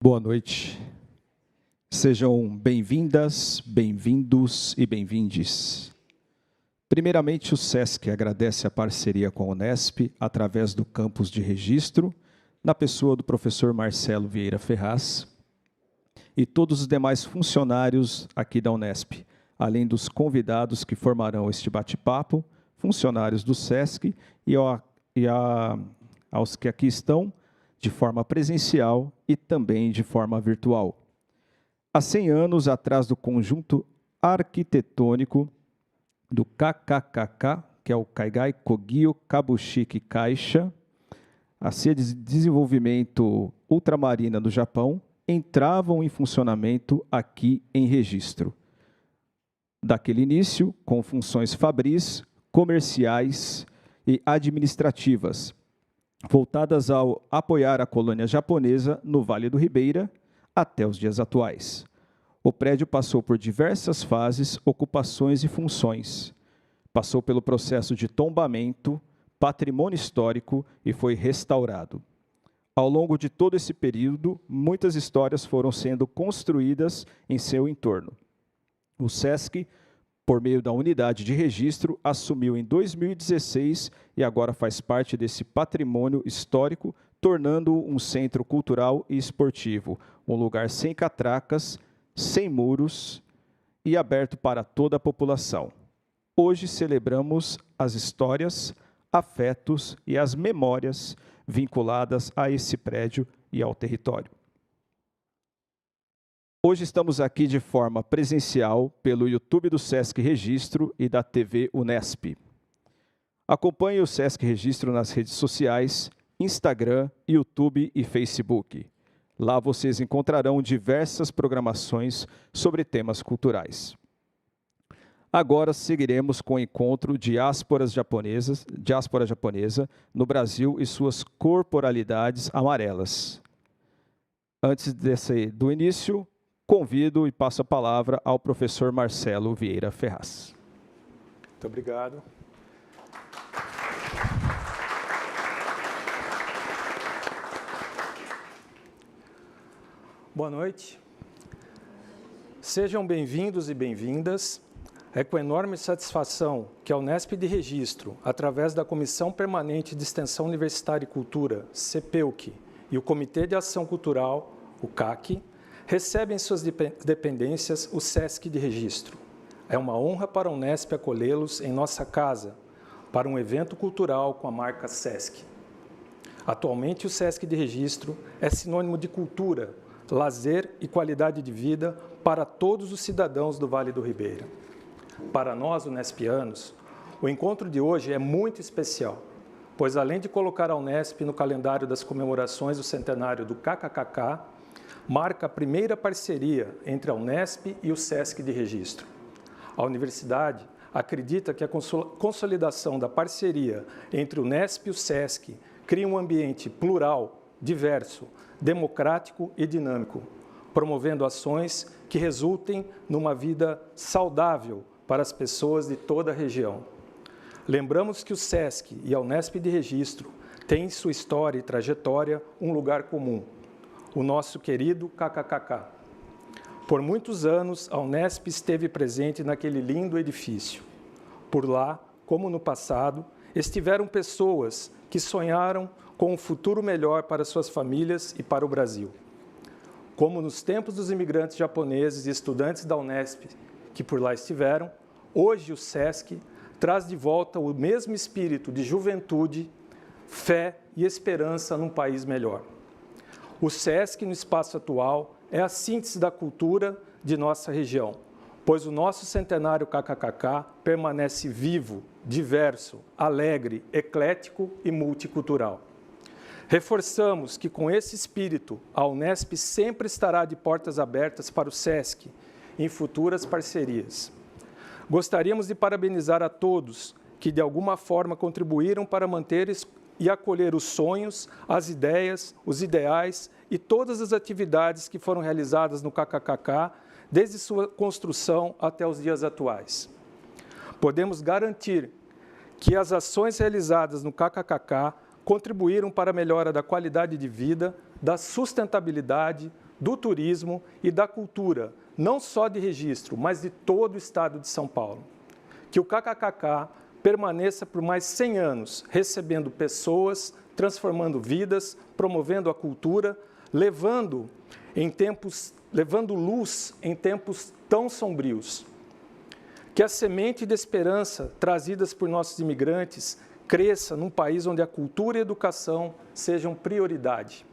Boa noite. Sejam bem-vindas, bem-vindos e bem-vindes. Primeiramente, o SESC agradece a parceria com a Unesp através do campus de registro, na pessoa do professor Marcelo Vieira Ferraz, e todos os demais funcionários aqui da Unesp, além dos convidados que formarão este bate-papo, funcionários do SESC aos que aqui estão, de forma presencial e também de forma virtual. Há 100 anos, atrás do conjunto arquitetônico do KKKK, que é o Kaigai Kogyo Kabushiki Kaisha, a CIA de Desenvolvimento Ultramarina do Japão, entravam em funcionamento aqui em registro. Daquele início, com funções fabris, comerciais e administrativas, voltadas ao apoiar a colônia japonesa no Vale do Ribeira até os dias atuais. O prédio passou por diversas fases, ocupações e funções. Passou pelo processo de tombamento, patrimônio histórico e foi restaurado. Ao longo de todo esse período, muitas histórias foram sendo construídas em seu entorno. O SESC, por meio da unidade de registro, assumiu em 2016 e agora faz parte desse patrimônio histórico, tornando-o um centro cultural e esportivo, um lugar sem catracas, sem muros e aberto para toda a população. Hoje celebramos as histórias, afetos e as memórias vinculadas a esse prédio e ao território. Hoje estamos aqui de forma presencial pelo YouTube do SESC Registro e da TV Unesp. Acompanhe o SESC Registro nas redes sociais, Instagram, YouTube e Facebook. Lá vocês encontrarão diversas programações sobre temas culturais. Agora seguiremos com o encontro Diáspora Japonesa no Brasil e suas corporalidades amarelas. Antes do início, convido e passo a palavra ao professor Marcelo Vieira Ferraz. Muito obrigado. Boa noite. Sejam bem-vindos e bem-vindas. É com enorme satisfação que a Unesp de Registro, através da Comissão Permanente de Extensão Universitária e Cultura, CPEUC, e o Comitê de Ação Cultural, o CAC, recebe em suas dependências o SESC de Registro. É uma honra para a Unesp acolhê-los em nossa casa, para um evento cultural com a marca SESC. Atualmente, o SESC de Registro é sinônimo de cultura, lazer e qualidade de vida para todos os cidadãos do Vale do Ribeira. Para nós, unespianos, o encontro de hoje é muito especial, pois além de colocar a Unesp no calendário das comemorações do centenário do KKKK, marca a primeira parceria entre a Unesp e o SESC de Registro. A universidade acredita que a consolidação da parceria entre o Unesp e o SESC cria um ambiente plural, diverso, democrático e dinâmico, promovendo ações que resultem numa vida saudável para as pessoas de toda a região. Lembramos que o SESC e a Unesp de Registro têm em sua história e trajetória um lugar comum, o nosso querido KKKK. Por muitos anos, a Unesp esteve presente naquele lindo edifício. Por lá, como no passado, estiveram pessoas que sonharam com um futuro melhor para suas famílias e para o Brasil. Como nos tempos dos imigrantes japoneses e estudantes da Unesp que por lá estiveram, hoje o SESC traz de volta o mesmo espírito de juventude, fé e esperança num país melhor. O SESC, no espaço atual, é a síntese da cultura de nossa região, pois o nosso centenário KKKK permanece vivo, diverso, alegre, eclético e multicultural. Reforçamos que, com esse espírito, a Unesp sempre estará de portas abertas para o SESC em futuras parcerias. Gostaríamos de parabenizar a todos que, de alguma forma, contribuíram para manter e acolher os sonhos, as ideias, os ideais e todas as atividades que foram realizadas no KKKK, desde sua construção até os dias atuais. Podemos garantir que as ações realizadas no KKKK contribuíram para a melhora da qualidade de vida, da sustentabilidade, do turismo e da cultura, não só de Registro, mas de todo o estado de São Paulo. Que o KKKK permaneça por mais 100 anos, recebendo pessoas, transformando vidas, promovendo a cultura, levando luz em tempos tão sombrios. Que a semente de esperança trazidas por nossos imigrantes cresça num país onde a cultura e a educação sejam prioridade.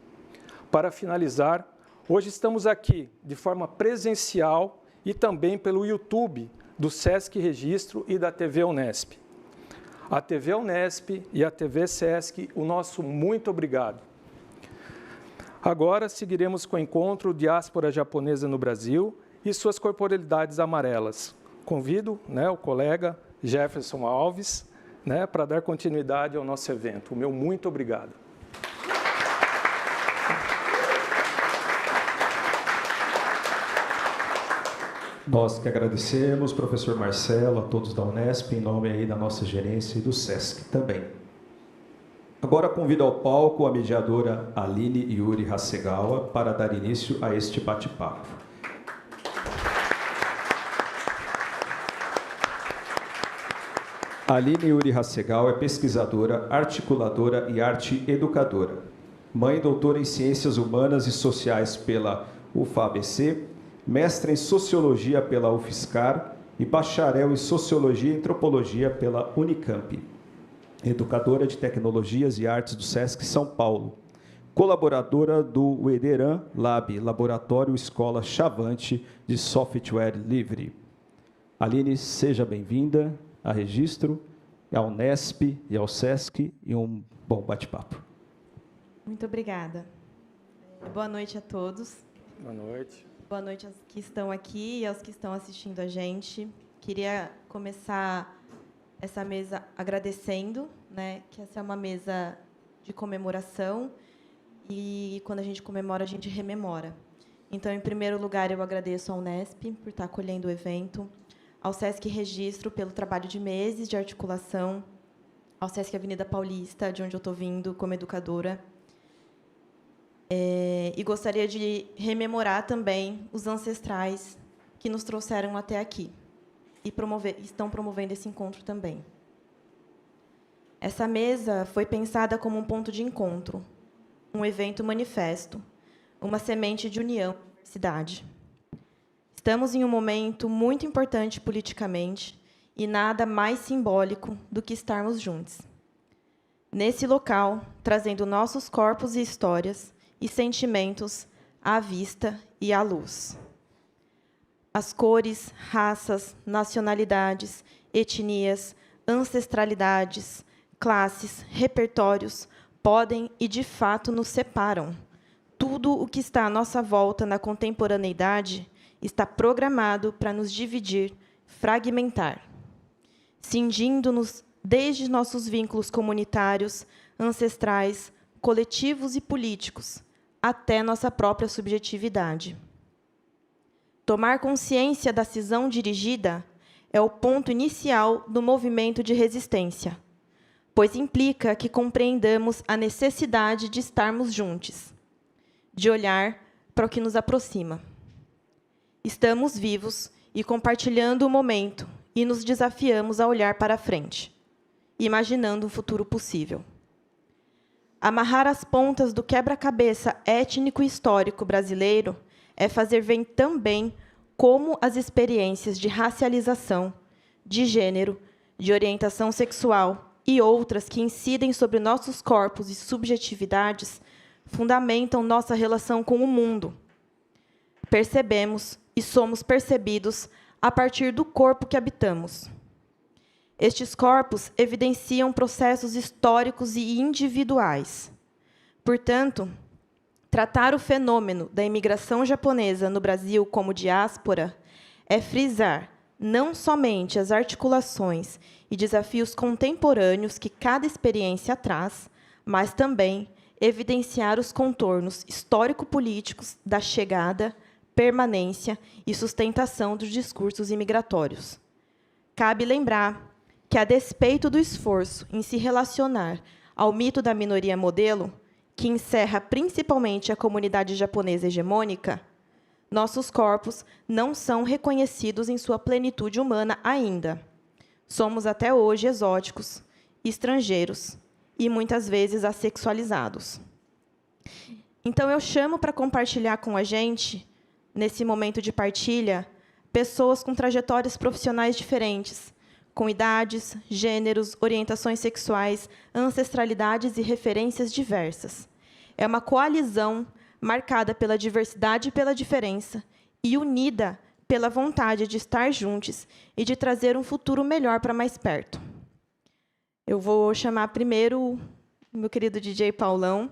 Para finalizar, hoje estamos aqui de forma presencial e também pelo YouTube do Sesc Registro e da TV Unesp. A TV Unesp e a TV Sesc, o nosso muito obrigado. Agora seguiremos com o encontro Diáspora Japonesa no Brasil e suas corporeidades amarelas. Convido o colega Jefferson Alves para dar continuidade ao nosso evento. O meu muito obrigado. Nós que agradecemos, professor Marcelo, a todos da Unesp, em nome aí da nossa gerência e do Sesc também. Agora convido ao palco a mediadora Aline Yuri Hasegawa para dar início a este bate-papo. Aline Yuri Hasegawa é pesquisadora, articuladora e arte-educadora. Mãe doutora em Ciências Humanas e Sociais pela UFABC, mestre em Sociologia pela UFSCar e bacharel em Sociologia e Antropologia pela Unicamp. Educadora de Tecnologias e Artes do Sesc São Paulo. Colaboradora do UEDERAN Lab, Laboratório Escola Chavante de Software Livre. Aline, seja bem-vinda a Registro, ao Unesp e ao Sesc e um bom bate-papo. Muito obrigada. Boa noite a todos. Boa noite. Boa noite aos que estão aqui e aos que estão assistindo a gente. Queria começar essa mesa agradecendo, que essa é uma mesa de comemoração e quando a gente comemora, a gente rememora. Então, em primeiro lugar, eu agradeço ao Unesp por estar acolhendo o evento, ao Sesc Registro pelo trabalho de meses de articulação, ao Sesc Avenida Paulista, de onde eu estou vindo como educadora. E gostaria de rememorar também os ancestrais que nos trouxeram até aqui e estão promovendo esse encontro também. Essa mesa foi pensada como um ponto de encontro, um evento manifesto, uma semente de união na diversidade. Estamos em um momento muito importante politicamente e nada mais simbólico do que estarmos juntos. Nesse local, trazendo nossos corpos e histórias e sentimentos à vista e à luz. As cores, raças, nacionalidades, etnias, ancestralidades, classes, repertórios podem e, de fato, nos separam. Tudo o que está à nossa volta na contemporaneidade está programado para nos dividir, fragmentar, cindindo-nos desde nossos vínculos comunitários, ancestrais, coletivos e políticos, até nossa própria subjetividade. Tomar consciência da cisão dirigida é o ponto inicial do movimento de resistência, pois implica que compreendamos a necessidade de estarmos juntos, de olhar para o que nos aproxima. Estamos vivos e compartilhando o momento e nos desafiamos a olhar para a frente, imaginando um futuro possível. Amarrar as pontas do quebra-cabeça étnico e histórico brasileiro é fazer ver também como as experiências de racialização, de gênero, de orientação sexual e outras que incidem sobre nossos corpos e subjetividades fundamentam nossa relação com o mundo. Percebemos e somos percebidos a partir do corpo que habitamos. Estes corpos evidenciam processos históricos e individuais. Portanto, tratar o fenômeno da imigração japonesa no Brasil como diáspora é frisar não somente as articulações e desafios contemporâneos que cada experiência traz, mas também evidenciar os contornos histórico-políticos da chegada, permanência e sustentação dos discursos imigratórios. Cabe lembrar que, a despeito do esforço em se relacionar ao mito da minoria modelo, que encerra principalmente a comunidade japonesa hegemônica, nossos corpos não são reconhecidos em sua plenitude humana ainda. Somos até hoje exóticos, estrangeiros e muitas vezes assexualizados. Então, eu chamo para compartilhar com a gente, nesse momento de partilha, pessoas com trajetórias profissionais diferentes, com idades, gêneros, orientações sexuais, ancestralidades e referências diversas. É uma coalizão marcada pela diversidade e pela diferença, e unida pela vontade de estar juntos e de trazer um futuro melhor para mais perto. Eu vou chamar primeiro o meu querido DJ Paulão.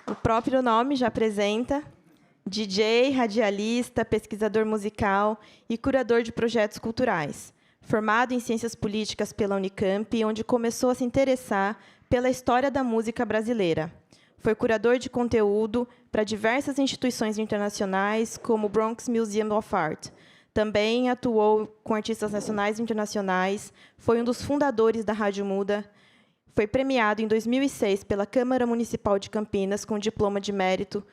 O próprio nome já apresenta. DJ, radialista, pesquisador musical e curador de projetos culturais. Formado em Ciências Políticas pela Unicamp, onde começou a se interessar pela história da música brasileira. Foi curador de conteúdo para diversas instituições internacionais, como o Bronx Museum of Art. Também atuou com artistas nacionais e internacionais, foi um dos fundadores da Rádio Muda, foi premiado em 2006 pela Câmara Municipal de Campinas com diploma de mérito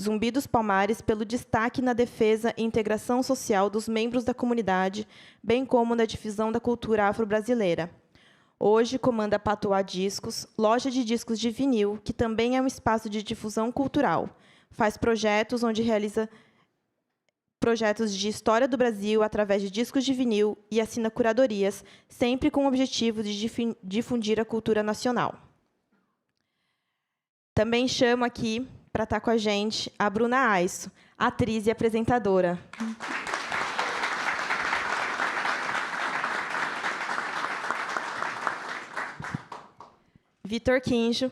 Zumbi dos Palmares pelo destaque na defesa e integração social dos membros da comunidade, bem como na difusão da cultura afro-brasileira. Hoje comanda Patuá Discos, loja de discos de vinil, que também é um espaço de difusão cultural. Faz projetos onde realiza projetos de história do Brasil através de discos de vinil e assina curadorias, sempre com o objetivo de difundir a cultura nacional. Também chamo aqui, para estar com a gente, a Bruna Aisso, atriz e apresentadora. Vitor Quinjo,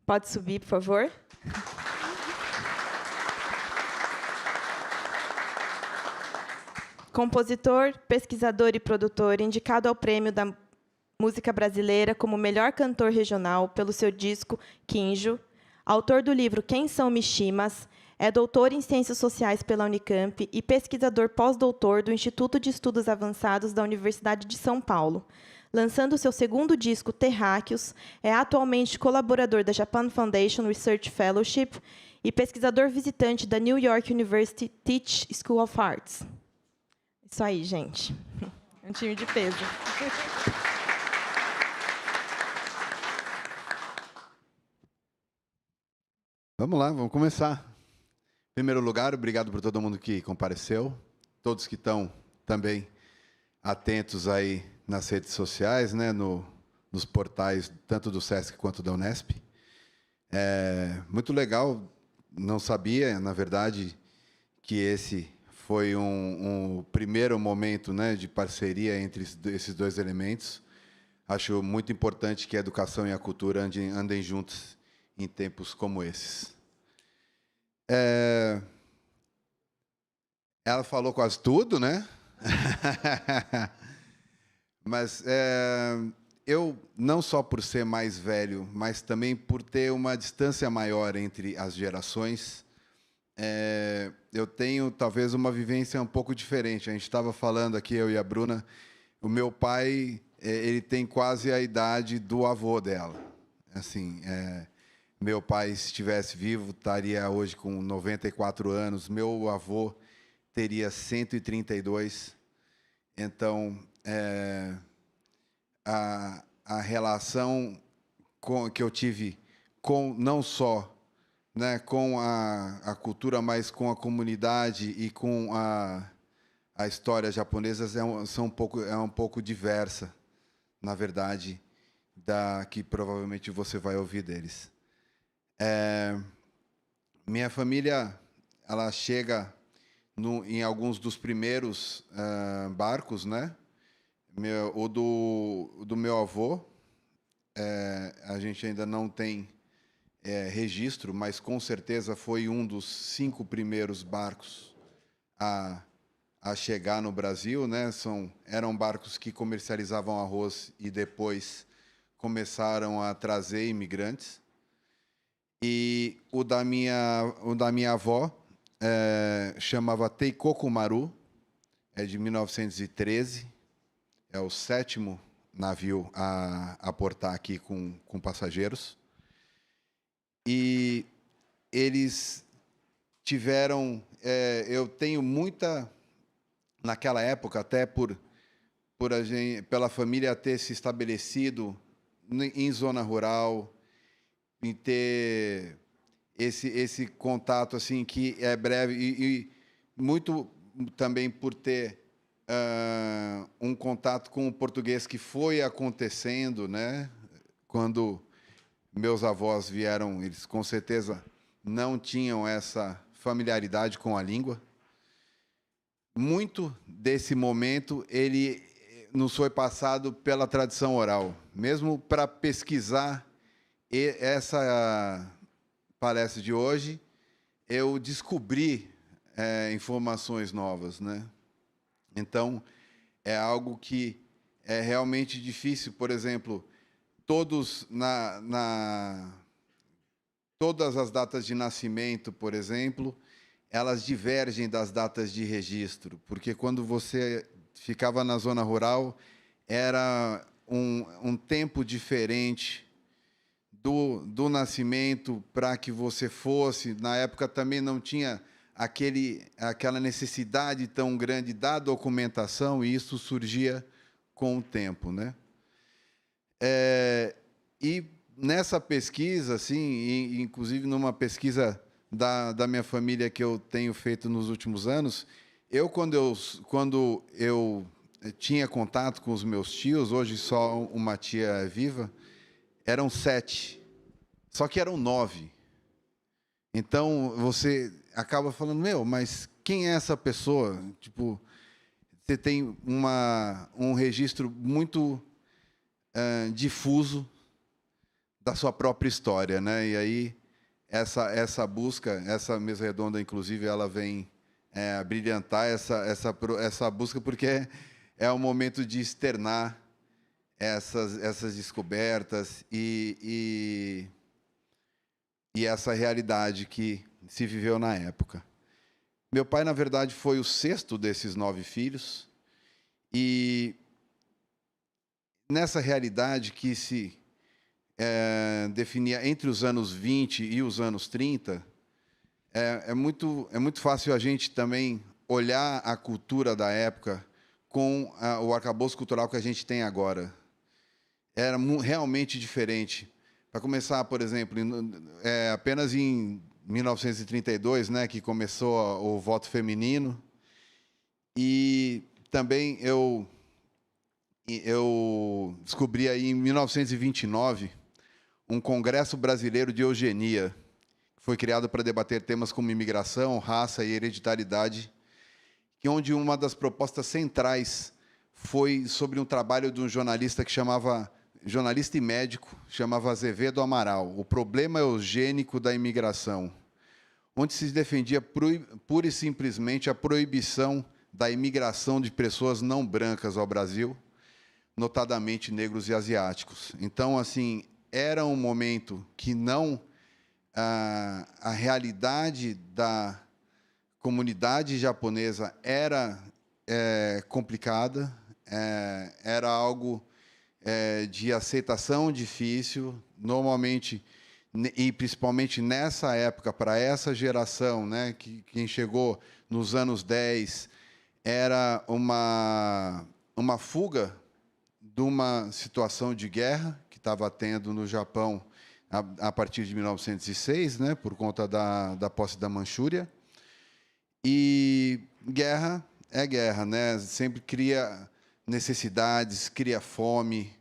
pode subir, por favor. Compositor, pesquisador e produtor, indicado ao Prêmio da Música Brasileira como melhor cantor regional pelo seu disco Quinjo, autor do livro Quem São Mishimas, é doutor em Ciências Sociais pela Unicamp e pesquisador pós-doutor do Instituto de Estudos Avançados da Universidade de São Paulo. Lançando seu segundo disco, Terráqueos, é atualmente colaborador da Japan Foundation Research Fellowship e pesquisador visitante da New York University Tisch School of Arts. Isso aí, gente. É um time de peso. Vamos lá, vamos começar. Em primeiro lugar, obrigado por todo mundo que compareceu, todos que estão também atentos aí nas redes sociais, né, nos portais, tanto do SESC quanto da Unesp. Muito legal, não sabia, na verdade, que esse foi um primeiro momento, né, de parceria entre esses dois elementos. Acho muito importante que a educação e a cultura andem juntos em tempos como esses. Ela falou quase tudo, né? Mas eu, não só por ser mais velho, mas também por ter uma distância maior entre as gerações, eu tenho talvez uma vivência um pouco diferente. A gente estava falando aqui, eu e a Bruna, o meu pai, ele tem quase a idade do avô dela. Assim, meu pai, se estivesse vivo, estaria hoje com 94 anos. Meu avô teria 132. Então, a relação que eu tive com não só, né, com a cultura, mas com a comunidade e com a história japonesa é um pouco diversa, na verdade, da que provavelmente você vai ouvir deles. Minha família, ela chega em alguns dos primeiros barcos, né? O do meu avô, a gente ainda não tem registro, mas com certeza foi um dos 5 primeiros barcos a chegar no Brasil, né? Eram barcos que comercializavam arroz e depois começaram a trazer imigrantes. E o da minha avó chamava Teikoku Maru, é de 1913, é o 7º navio a aportar aqui com passageiros. E eles tiveram... eu tenho muita... Naquela época, até pela família ter se estabelecido em zona rural, em ter esse contato assim que é breve e muito também por ter um contato com o português que foi acontecendo, né? Quando meus avós vieram, eles com certeza não tinham essa familiaridade com a língua. Muito desse momento ele nos foi passado pela tradição oral. Mesmo para pesquisar essa palestra de hoje, eu descobri informações novas, né? Então, é algo que é realmente difícil. Por exemplo, todas as datas de nascimento, por exemplo, elas divergem das datas de registro, porque quando você ficava na zona rural, era um tempo diferente do nascimento para que você fosse. Na época também não tinha aquela necessidade tão grande da documentação, e isso surgia com o tempo, né? E nessa pesquisa, assim, inclusive numa pesquisa da minha família que eu tenho feito nos últimos anos, quando eu tinha contato com os meus tios, hoje só uma tia é viva, eram 7, só que eram 9. Então, você acaba falando, mas quem é essa pessoa? Tipo, você tem um registro muito difuso da sua própria história, né? E aí, essa busca, essa mesa redonda, inclusive, ela vem brilhantar essa busca, porque é o momento de externar essas descobertas e essa realidade que se viveu na época. Meu pai, na verdade, foi o 6º desses 9 filhos, e nessa realidade que se definia entre os anos 20 e os anos 30, é muito fácil a gente também olhar a cultura da época com o arcabouço cultural que a gente tem agora. Era realmente diferente. Para começar, por exemplo, apenas em 1932, né, que começou o voto feminino, e também eu descobri aí em 1929 um Congresso Brasileiro de Eugenia, que foi criado para debater temas como imigração, raça e hereditariedade, onde uma das propostas centrais foi sobre um trabalho de um jornalista jornalista e médico, chamava Azevedo Amaral, o problema eugênico da imigração, onde se defendia pura e simplesmente a proibição da imigração de pessoas não brancas ao Brasil, notadamente negros e asiáticos. Então, assim, era um momento que não a realidade da comunidade japonesa era complicada, era algo de aceitação difícil, normalmente, e principalmente nessa época, para essa geração, né, quem chegou nos anos 10, era uma fuga de uma situação de guerra que estava tendo no Japão a partir de 1906, né, por conta da posse da Manchúria. E guerra é guerra, né? Sempre cria necessidades, cria fome,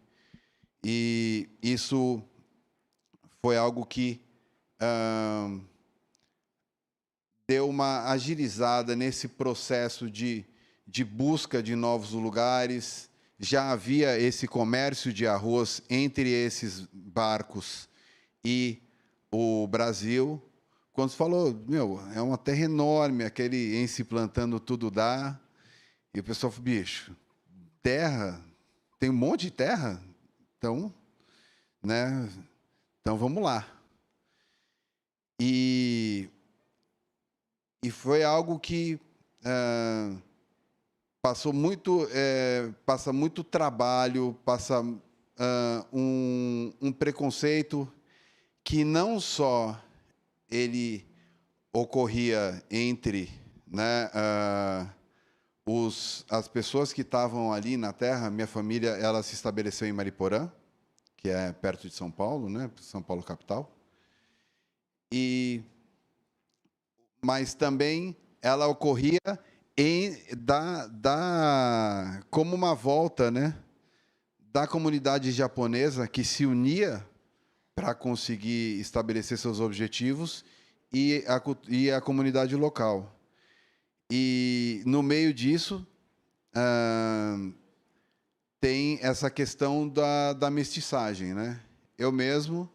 e isso foi algo que deu uma agilizada nesse processo de busca de novos lugares. Já havia esse comércio de arroz entre esses barcos e o Brasil. Quando se falou, é uma terra enorme, aquele em se plantando tudo dá, e o pessoal falou, bicho, terra, tem um monte de terra, então, né, então vamos lá. E foi algo que passa muito trabalho, passa um preconceito que não só ele ocorria entre, né, as pessoas que estavam ali na terra. Minha família, ela se estabeleceu em Mariporã, que é perto de São Paulo, né, São Paulo capital. Mas também ela ocorria como uma volta, né, da comunidade japonesa que se unia para conseguir estabelecer seus objetivos e a comunidade local. E, no meio disso, tem essa questão da mestiçagem, né? Eu mesmo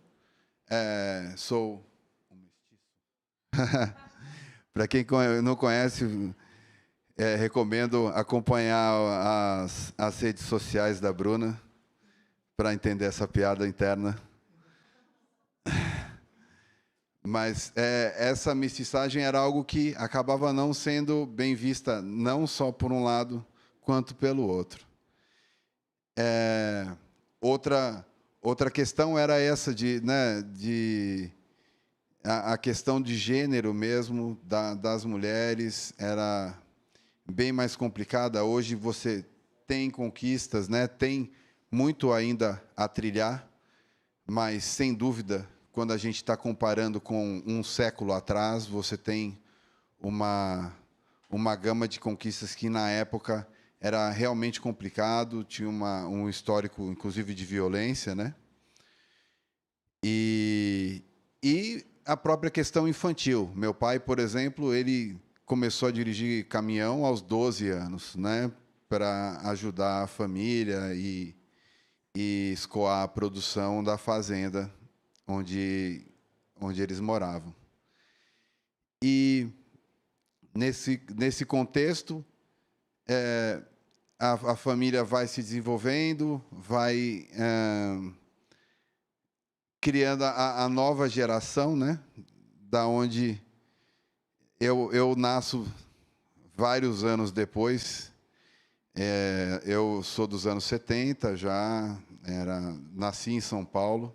sou um mestiço. Para quem não conhece, recomendo acompanhar as redes sociais da Bruna para entender essa piada interna. Mas essa mestiçagem era algo que acabava não sendo bem vista, não só por um lado, quanto pelo outro. Outra questão era essa a questão de gênero mesmo das mulheres era bem mais complicada. Hoje você tem conquistas, né? Tem muito ainda a trilhar, mas, sem dúvida, quando a gente está comparando com um século atrás, você tem uma gama de conquistas que, na época, era realmente complicado, tinha um histórico, inclusive, de violência, né? E a própria questão infantil. Meu pai, por exemplo, ele começou a dirigir caminhão aos 12 anos, né, para ajudar a família e escoar a produção da fazenda onde eles moravam. E, nesse contexto, a família vai se desenvolvendo, vai criando a nova geração, né? Da onde eu nasço vários anos depois. Eu sou dos anos 70, nasci em São Paulo.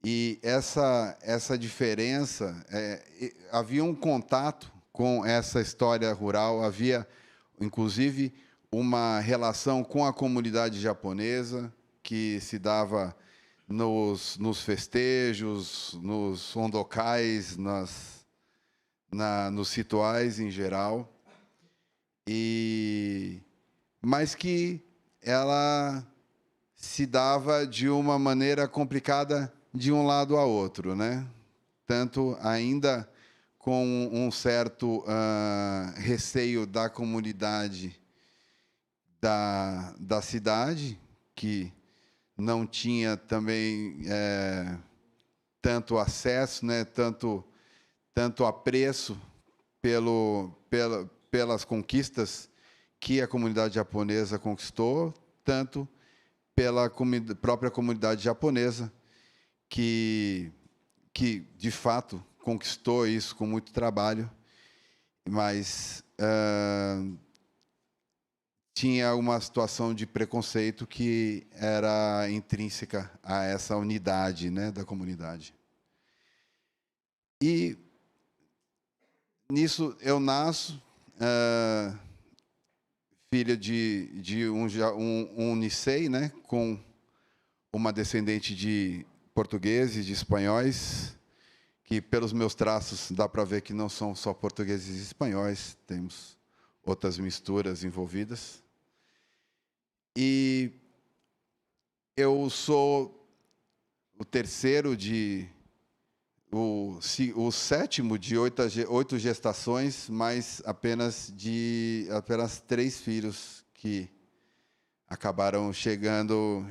E essa diferença, havia um contato com essa história rural, havia, inclusive, uma relação com a comunidade japonesa, que se dava nos festejos, nos ondokais, nos rituais em geral, mas que ela se dava de uma maneira complicada de um lado a outro, né? Tanto ainda com um certo receio da comunidade da cidade, que não tinha também tanto acesso, né, tanto apreço pelas conquistas que a comunidade japonesa conquistou, tanto pela própria comunidade japonesa, que de fato conquistou isso com muito trabalho, mas tinha uma situação de preconceito que era intrínseca a essa unidade, né, da comunidade. E nisso eu nasço, filha de um Nisei, né, com uma descendente de portugueses, de espanhóis, que pelos meus traços dá para ver que não são só portugueses e espanhóis, temos outras misturas envolvidas. E eu sou o sétimo de 8 gestações, mas apenas 3 filhos que acabaram chegando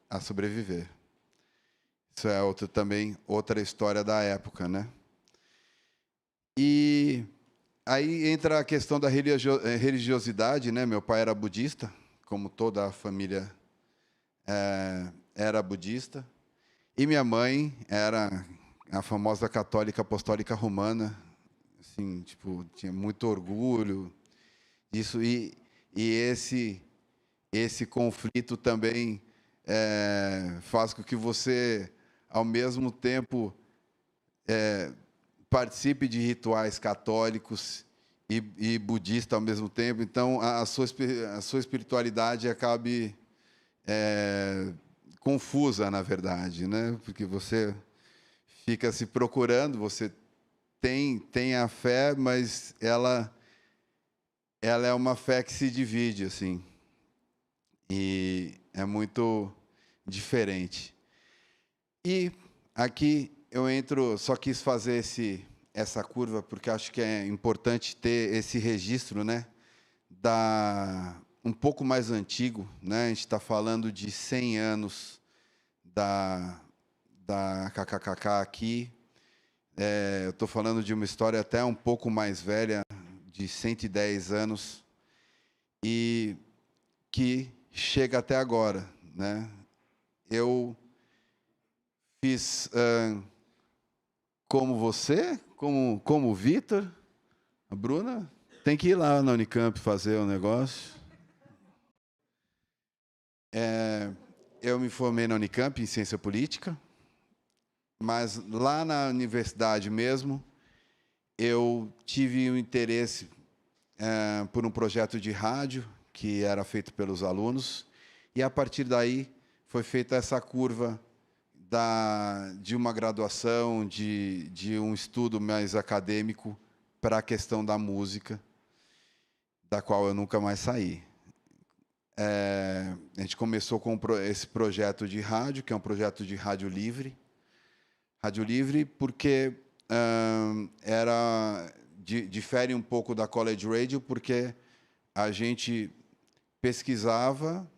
a sobreviver. Isso é outra história da época, né? E aí entra a questão da religiosidade, né? Meu pai era budista, como toda a família era budista, e minha mãe era a famosa católica apostólica romana, assim, tipo, tinha muito orgulho Isso e esse conflito também faz com que você, ao mesmo tempo, participe de rituais católicos e budista ao mesmo tempo. Então, a sua espiritualidade acabe confusa, na verdade, né? Porque você fica se procurando, você tem a fé, mas ela é uma fé que se divide, assim, e é muito diferente. E aqui eu só quis fazer essa curva porque acho que é importante ter esse registro, né, um pouco mais antigo, né? A gente está falando de 100 anos da KKKK aqui. Eu estou falando de uma história até um pouco mais velha, de 110 anos, e que chega até agora, né? Eu fiz como você, como o Vitor, a Bruna, tem que ir lá na Unicamp fazer o negócio. Eu me formei na Unicamp em Ciência Política, mas lá na universidade mesmo, eu tive um interesse por um projeto de rádio que era feito pelos alunos, e a partir daí foi feita essa curva de uma graduação, de um estudo mais acadêmico para a questão da música, da qual eu nunca mais saí. A gente começou com esse projeto de rádio, que é um projeto de rádio livre. Rádio livre porque difere um pouco da College Radio, porque a gente pesquisava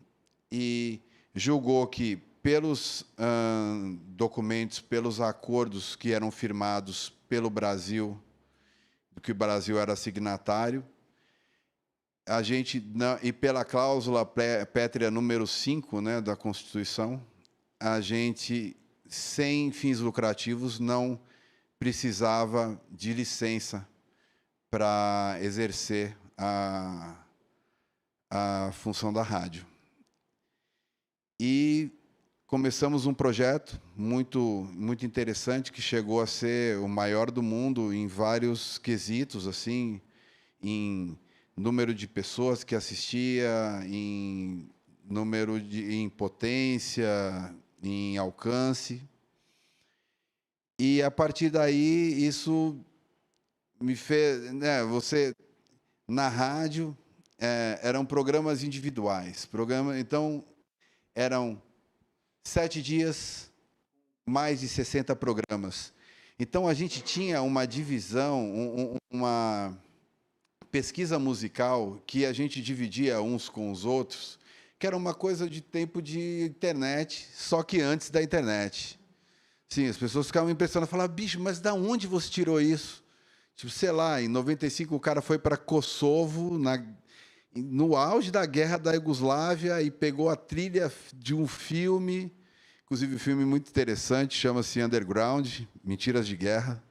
e julgou que, pelos documentos, pelos acordos que eram firmados pelo Brasil, do que o Brasil era signatário, a gente e pela cláusula pétrea número 5, né, da Constituição, a gente, sem fins lucrativos, não precisava de licença para exercer a função da rádio. E começamos um projeto muito interessante, que chegou a ser o maior do mundo em vários quesitos, assim, em número de pessoas que assistia, em em potência, em alcance. E a partir daí isso me fez, né, na rádio eram programas individuais, então eram 7 dias, mais de 60 programas. Então a gente tinha uma divisão, uma pesquisa musical que a gente dividia uns com os outros, que era uma coisa de tempo de internet, só que antes da internet. Sim, as pessoas ficavam impressionadas, falavam: bicho, mas da onde você tirou isso? Tipo, sei lá, em 95 o cara foi para Kosovo, no auge da guerra da Iugoslávia, e pegou a trilha de um filme, inclusive um filme muito interessante, chama-se Underground, Mentiras de Guerra.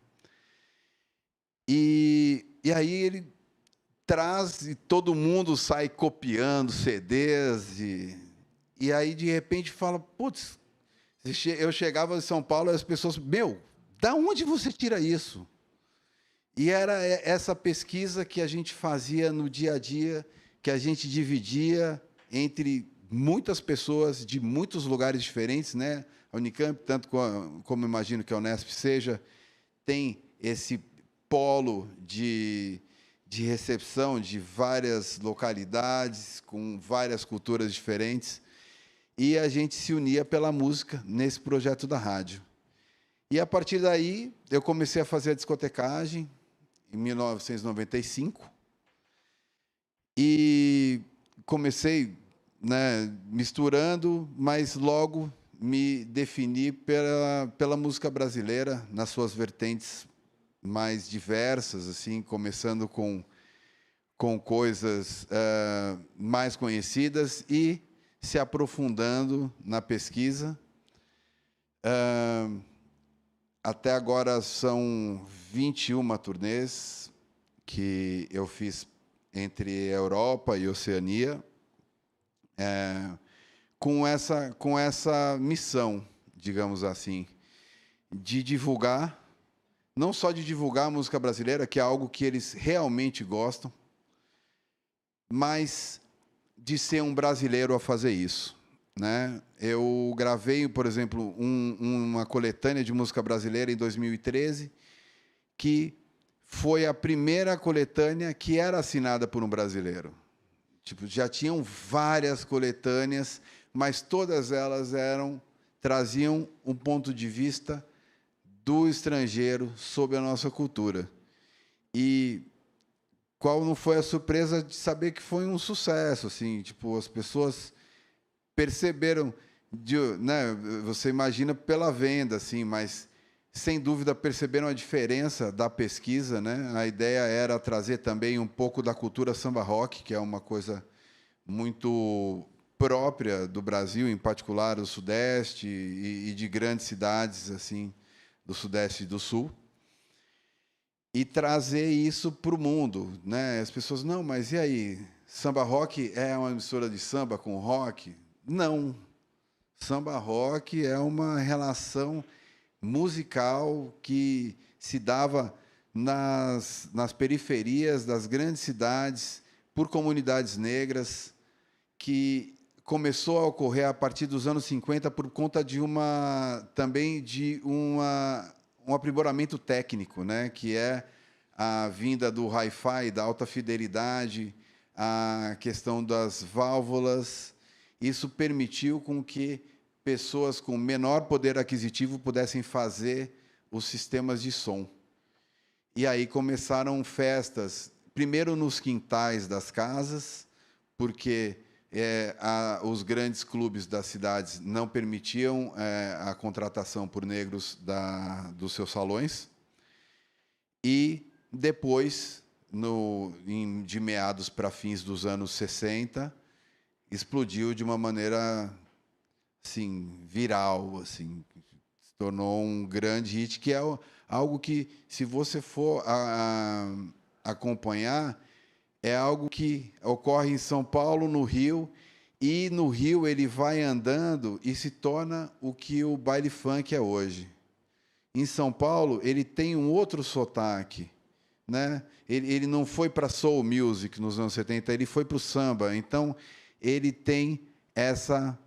E aí ele traz e todo mundo sai copiando CDs, e aí de repente fala: putz, eu chegava em São Paulo e as pessoas: meu, da onde você tira isso? E era essa pesquisa que a gente fazia no dia a dia, que a gente dividia entre muitas pessoas de muitos lugares diferentes, né? A Unicamp, tanto como imagino que a Unesp seja, tem esse polo de recepção de várias localidades, com várias culturas diferentes, e a gente se unia pela música nesse projeto da rádio. E, a partir daí, eu comecei a fazer a discotecagem, em 1995, e comecei, né, misturando, mas logo me defini pela música brasileira, nas suas vertentes mais diversas, assim, começando com coisas mais conhecidas e se aprofundando na pesquisa. Até agora são 21 turnês que eu fiz entre Europa e Oceania, com essa missão, digamos assim, de divulgar, não só de divulgar a música brasileira, que é algo que eles realmente gostam, mas de ser um brasileiro a fazer isso, né? Eu gravei, por exemplo, uma coletânea de música brasileira em 2013, que foi a primeira coletânea que era assinada por um brasileiro. Tipo, já tinham várias coletâneas, mas todas elas traziam um ponto de vista do estrangeiro sobre a nossa cultura. E qual não foi a surpresa de saber que foi um sucesso, assim, tipo, as pessoas perceberam, né, você imagina pela venda, assim, mas sem dúvida perceberam a diferença da pesquisa, né? A ideia era trazer também um pouco da cultura samba rock, que é uma coisa muito própria do Brasil, em particular do Sudeste e de grandes cidades assim do Sudeste e do Sul, e trazer isso para o mundo, né? As pessoas, não, mas e aí? Samba rock é uma mistura de samba com rock? Não. Samba rock é uma relação musical que se dava nas periferias das grandes cidades, por comunidades negras, que começou a ocorrer a partir dos anos 50 por conta de um aprimoramento técnico, né, que é a vinda do hi-fi, da alta fidelidade, a questão das válvulas. Isso permitiu com que pessoas com menor poder aquisitivo pudessem fazer os sistemas de som. E aí começaram festas, primeiro nos quintais das casas, porque os grandes clubes das cidades não permitiam a contratação por negros dos seus salões. E depois, de meados para fins dos anos 60, explodiu de uma maneira assim, viral, assim, se tornou um grande hit, que é algo que, se você for acompanhar, é algo que ocorre em São Paulo, no Rio, e no Rio ele vai andando e se torna o que o baile funk é hoje. Em São Paulo, ele tem um outro sotaque, né? Ele não foi para soul music nos anos 70, ele foi para o samba. Então, ele tem essa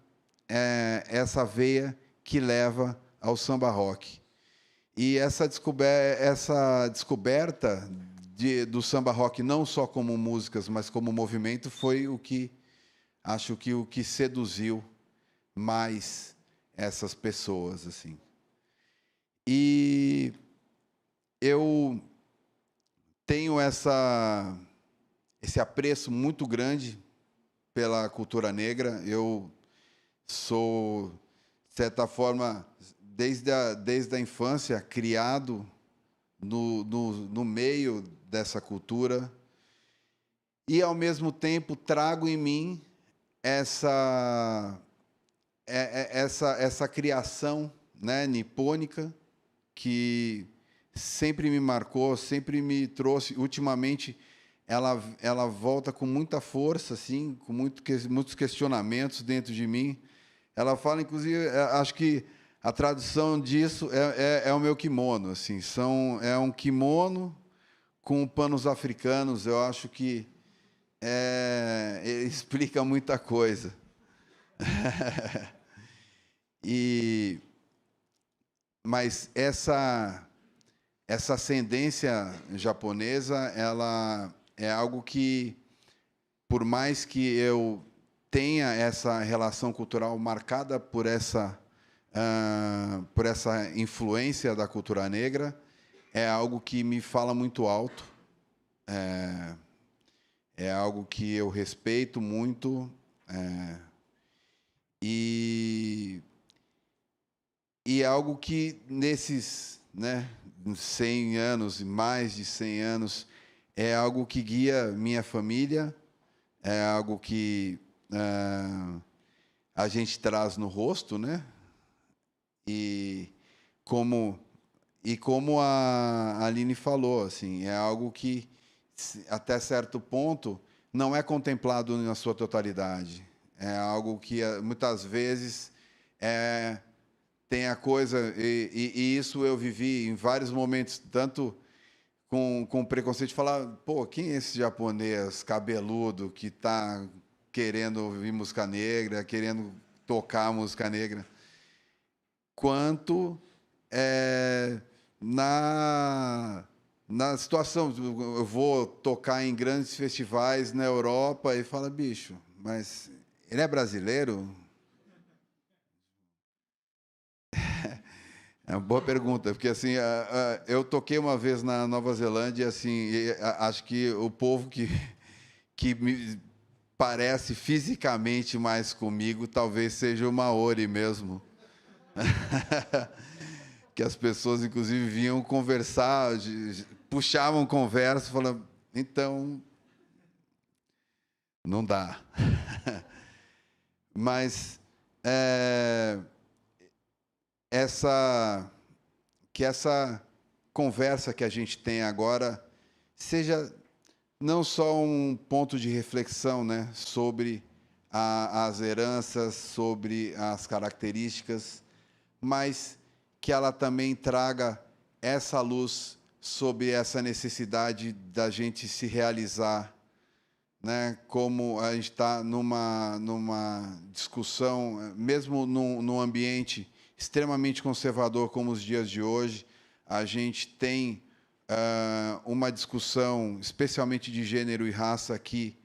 veia que leva ao samba rock. E essa descoberta do samba rock, não só como músicas, mas como movimento, foi o que seduziu mais essas pessoas, assim. E eu tenho esse apreço muito grande pela cultura negra. Eu sou, de certa forma, desde a infância, criado no meio dessa cultura, e, ao mesmo tempo, trago em mim essa criação, né, nipônica, que sempre me marcou, sempre me trouxe. Ultimamente, ela volta com muita força, assim, com muitos questionamentos dentro de mim. Ela fala, inclusive, acho que a tradução disso é o meu kimono, assim, é um kimono com panos africanos. Eu acho que explica muita coisa. Mas essa ascendência japonesa, ela é algo que, por mais que eu tenha essa relação cultural marcada por essa influência da cultura negra, é algo que me fala muito alto, é algo que eu respeito muito, e é algo que, nesses, né, 100 anos, mais de 100 anos, é algo que guia minha família, é algo que a gente traz no rosto, né? E como a Aline falou, assim, é algo que até certo ponto, não é contemplado na sua totalidade. É algo que, muitas vezes, tem a coisa... E isso eu vivi em vários momentos, tanto com preconceito de falar, pô, quem é esse japonês cabeludo que está querendo ouvir música negra, querendo tocar música negra? Quanto na situação, eu vou tocar em grandes festivais na Europa e fala, bicho, mas ele é brasileiro? É uma boa pergunta, porque assim, eu toquei uma vez na Nova Zelândia e assim, acho que o povo que me parece fisicamente mais comigo talvez seja o Maori mesmo. Que as pessoas, inclusive, vinham conversar, puxavam conversa, falando, então, não dá. Mas essa conversa que a gente tem agora seja não só um ponto de reflexão, né, sobre as heranças, sobre as características, mas que ela também traga essa luz sobre essa necessidade da gente se realizar, né? Como a gente está numa discussão, mesmo num ambiente extremamente conservador como os dias de hoje, a gente tem uma discussão, especialmente de gênero e raça, que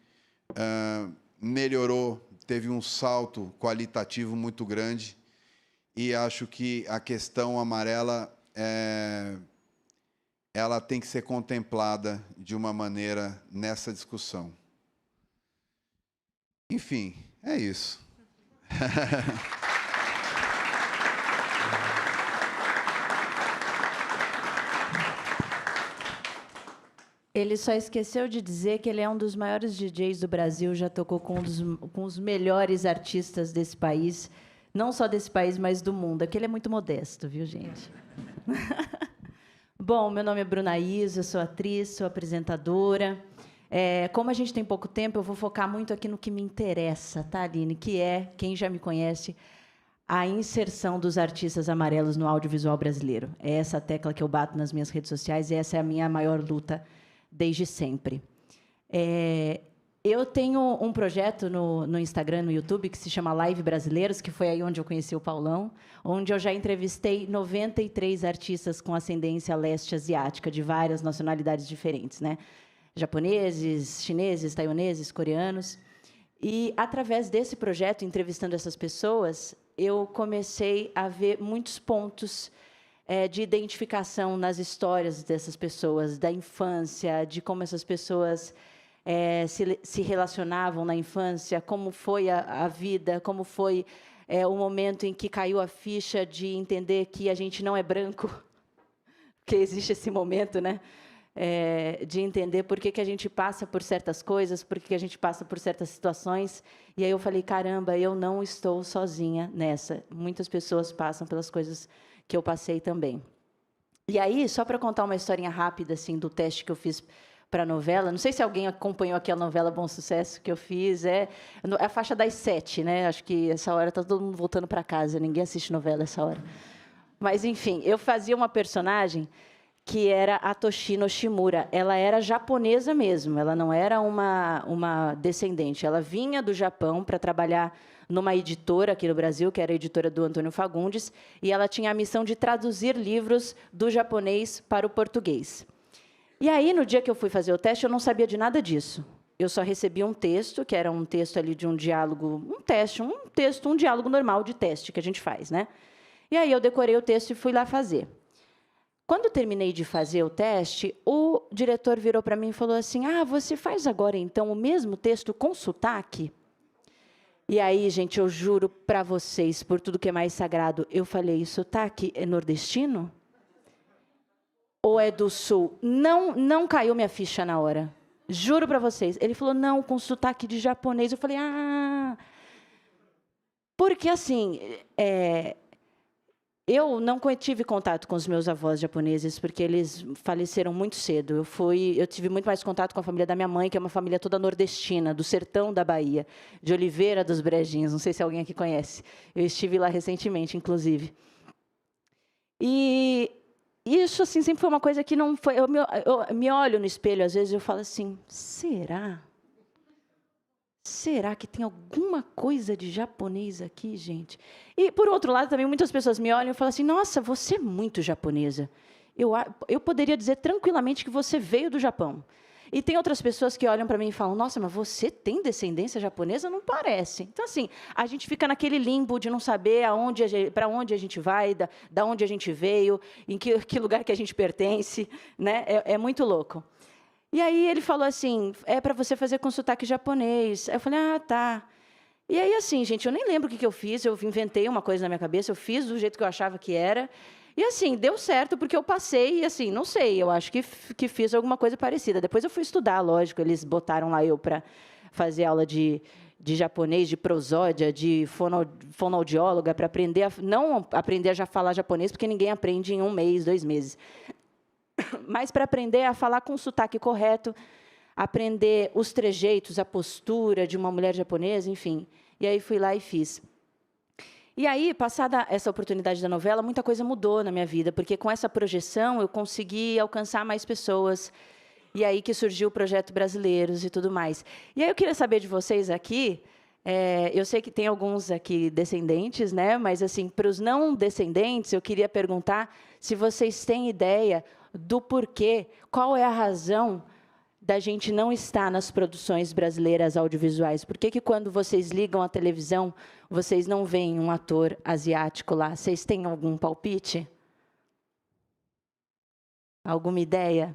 melhorou, teve um salto qualitativo muito grande, e acho que a questão amarela ela tem que ser contemplada de uma maneira nessa discussão. Enfim, é isso. Ele só esqueceu de dizer que ele é um dos maiores DJs do Brasil, já tocou com os melhores artistas desse país, não só desse país, mas do mundo. Aqui ele é muito modesto, viu, gente? Bom, meu nome é Bruna Isa, eu sou atriz, sou apresentadora. Como a gente tem pouco tempo, eu vou focar muito aqui no que me interessa, tá, Aline? Que é, quem já me conhece, a inserção dos artistas amarelos no audiovisual brasileiro. É essa a tecla que eu bato nas minhas redes sociais e essa é a minha maior luta desde sempre. Eu tenho um projeto no Instagram, no YouTube, que se chama Live Brasileiros, que foi aí onde eu conheci o Paulão, onde eu já entrevistei 93 artistas com ascendência leste asiática, de várias nacionalidades diferentes, né? Japoneses, chineses, taiwaneses, coreanos. E, através desse projeto, entrevistando essas pessoas, eu comecei a ver muitos pontos de identificação nas histórias dessas pessoas, da infância, de como essas pessoas se relacionavam na infância, como foi a vida, como foi o momento em que caiu a ficha de entender que a gente não é branco, porque existe esse momento, né? De entender por que a gente passa por certas coisas, por que a gente passa por certas situações. E aí eu falei, caramba, eu não estou sozinha nessa. Muitas pessoas passam pelas coisas que eu passei também. E aí, só para contar uma historinha rápida assim, do teste que eu fiz para a novela, não sei se alguém acompanhou aqui a novela Bom Sucesso que eu fiz, é a faixa das 7, né? Acho que essa hora está todo mundo voltando para casa, ninguém assiste novela essa hora. Mas, enfim, eu fazia uma personagem que era a Toshino Shimura. Ela era japonesa mesmo, ela não era uma descendente. Ela vinha do Japão para trabalhar numa editora aqui no Brasil, que era a editora do Antônio Fagundes, e ela tinha a missão de traduzir livros do japonês para o português. E aí, no dia que eu fui fazer o teste, eu não sabia de nada disso. Eu só recebi um texto, que era um texto ali de um diálogo, um diálogo normal de teste que a gente faz, né? E aí eu decorei o texto e fui lá fazer. Quando eu terminei de fazer o teste, o diretor virou para mim e falou assim, você faz agora, então, o mesmo texto com sotaque? E aí, gente, eu juro para vocês, por tudo que é mais sagrado, eu falei, sotaque é nordestino? Ou é do sul? Não caiu minha ficha na hora. Juro para vocês. Ele falou, não, com sotaque de japonês. Eu falei, Porque, assim, Eu não tive contato com os meus avós japoneses, porque eles faleceram muito cedo. Eu tive muito mais contato com a família da minha mãe, que é uma família toda nordestina, do sertão da Bahia, de Oliveira dos Brejinhos. Não sei se alguém aqui conhece. Eu estive lá recentemente, inclusive. E isso assim, sempre foi uma coisa que não foi... Eu me olho no espelho, às vezes, e eu falo assim, será? Será que tem alguma coisa de japonês aqui, gente? E, por outro lado, também muitas pessoas me olham e falam assim, nossa, você é muito japonesa. Eu poderia dizer tranquilamente que você veio do Japão. E tem outras pessoas que olham para mim e falam, nossa, mas você tem descendência japonesa? Não parece. Então, assim, a gente fica naquele limbo de não saber para onde a gente vai, da onde a gente veio, em que lugar que a gente pertence. Né? É muito louco. E aí ele falou assim, é para você fazer com sotaque japonês. Aí eu falei, ah, tá. E aí, assim, gente, eu nem lembro o que eu fiz, eu inventei uma coisa na minha cabeça, eu fiz do jeito que eu achava que era. E, assim, deu certo, porque eu passei, e, assim, não sei, eu acho que fiz alguma coisa parecida. Depois eu fui estudar, lógico, eles botaram lá eu para fazer aula de japonês, de prosódia, de fonoaudióloga, para aprender não aprender a já falar japonês, porque ninguém aprende em 1 mês, 2 meses. Mas para aprender a falar com o sotaque correto, aprender os trejeitos, a postura de uma mulher japonesa, enfim. E aí fui lá e fiz. E aí, passada essa oportunidade da novela, muita coisa mudou na minha vida, porque com essa projeção eu consegui alcançar mais pessoas. E aí que surgiu o Projeto Brasileiros e tudo mais. E aí eu queria saber de vocês aqui, eu sei que tem alguns aqui descendentes, né? Mas assim, para os não descendentes, eu queria perguntar se vocês têm ideia do porquê, qual é a razão da gente não estar nas produções brasileiras audiovisuais. Por que quando vocês ligam a televisão, vocês não veem um ator asiático lá? Vocês têm algum palpite? Alguma ideia?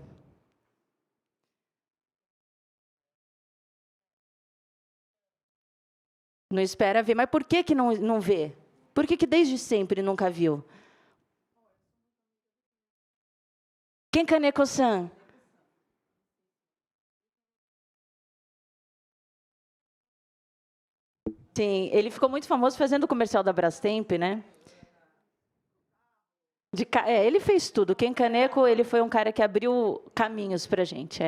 Não espera ver. Mas por que não vê? Por que desde sempre nunca viu? Quem Kaneko-san? Sim, ele ficou muito famoso fazendo o comercial da Brastemp, né? Ele fez tudo. Ken Kaneko, ele foi um cara que abriu caminhos para a gente.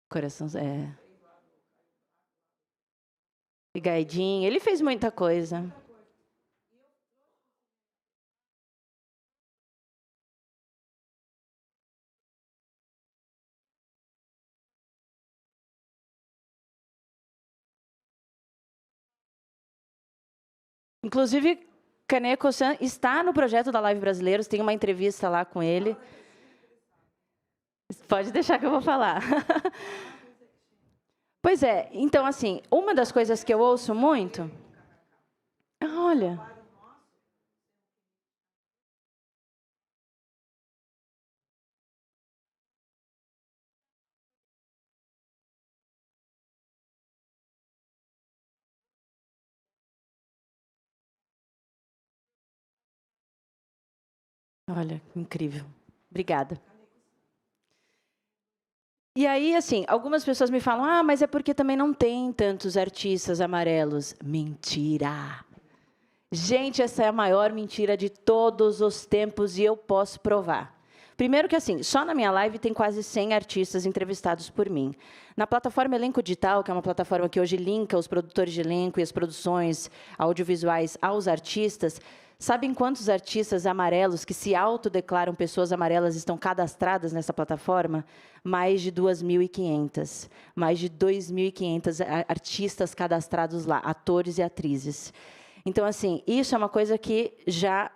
Coração, E Gaidin, ele fez muita coisa. Inclusive, Kaneko-san está no projeto da Live Brasileiros, tem uma entrevista lá com ele. Pode deixar que eu vou falar. Pois é, então, assim, uma das coisas que eu ouço muito... Olha... Olha, incrível. Obrigada. E aí, assim, algumas pessoas me falam, ah, mas é porque também não tem tantos artistas amarelos. Mentira! Gente, essa é a maior mentira de todos os tempos e eu posso provar. Primeiro que, assim, só na minha live tem quase 100 artistas entrevistados por mim. Na plataforma Elenco Digital, que é uma plataforma que hoje linka os produtores de elenco e as produções audiovisuais aos artistas, sabem quantos artistas amarelos que se autodeclaram pessoas amarelas estão cadastradas nessa plataforma? Mais de 2.500. Mais de 2.500 artistas cadastrados lá, atores e atrizes. Então, assim, isso é uma coisa que já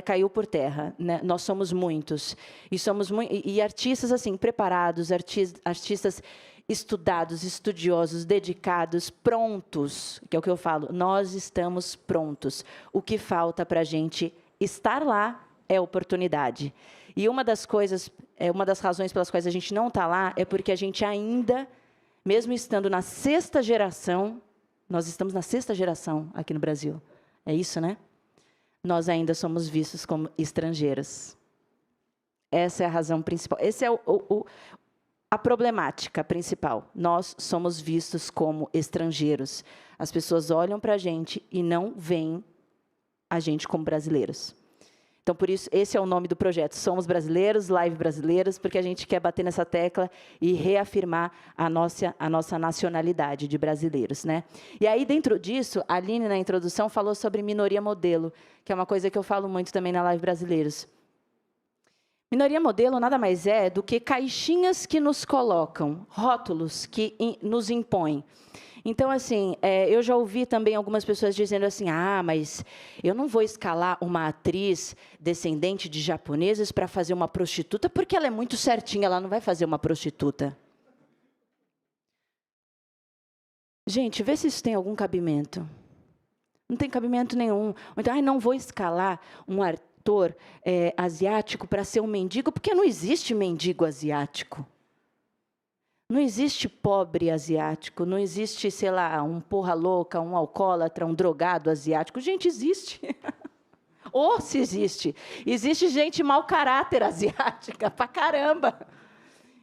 caiu por terra, né? Nós somos muitos. E artistas assim preparados, artistas estudados, estudiosos, dedicados, prontos, que é o que eu falo, nós estamos prontos. O que falta para a gente estar lá é oportunidade. E uma das razões pelas quais a gente não está lá é porque a gente ainda, mesmo estando na 6ª geração, nós estamos na 6ª geração aqui no Brasil. É isso, né? nós ainda somos vistos como estrangeiros. Essa é a razão principal. Essa é a problemática principal. Nós somos vistos como estrangeiros. As pessoas olham para a gente e não veem a gente como brasileiros. Então, por isso, esse é o nome do projeto. Somos brasileiros, Live Brasileiros, porque a gente quer bater nessa tecla e reafirmar a nossa nacionalidade de brasileiros, né? E aí, dentro disso, a Aline, na introdução, falou sobre minoria modelo, que é uma coisa que eu falo muito também na Live Brasileiros. Minoria modelo nada mais é do que caixinhas que nos colocam, rótulos que nos impõem. Então, assim, eu já ouvi também algumas pessoas dizendo assim, mas eu não vou escalar uma atriz descendente de japoneses para fazer uma prostituta, porque ela é muito certinha, ela não vai fazer uma prostituta. Gente, vê se isso tem algum cabimento. Não tem cabimento nenhum. Então, não vou escalar um ator asiático para ser um mendigo, porque não existe mendigo asiático. Não existe pobre asiático, não existe, sei lá, um porra louca, um alcoólatra, um drogado asiático. Gente, existe. Ou se existe. Existe gente mau caráter asiática, pra caramba.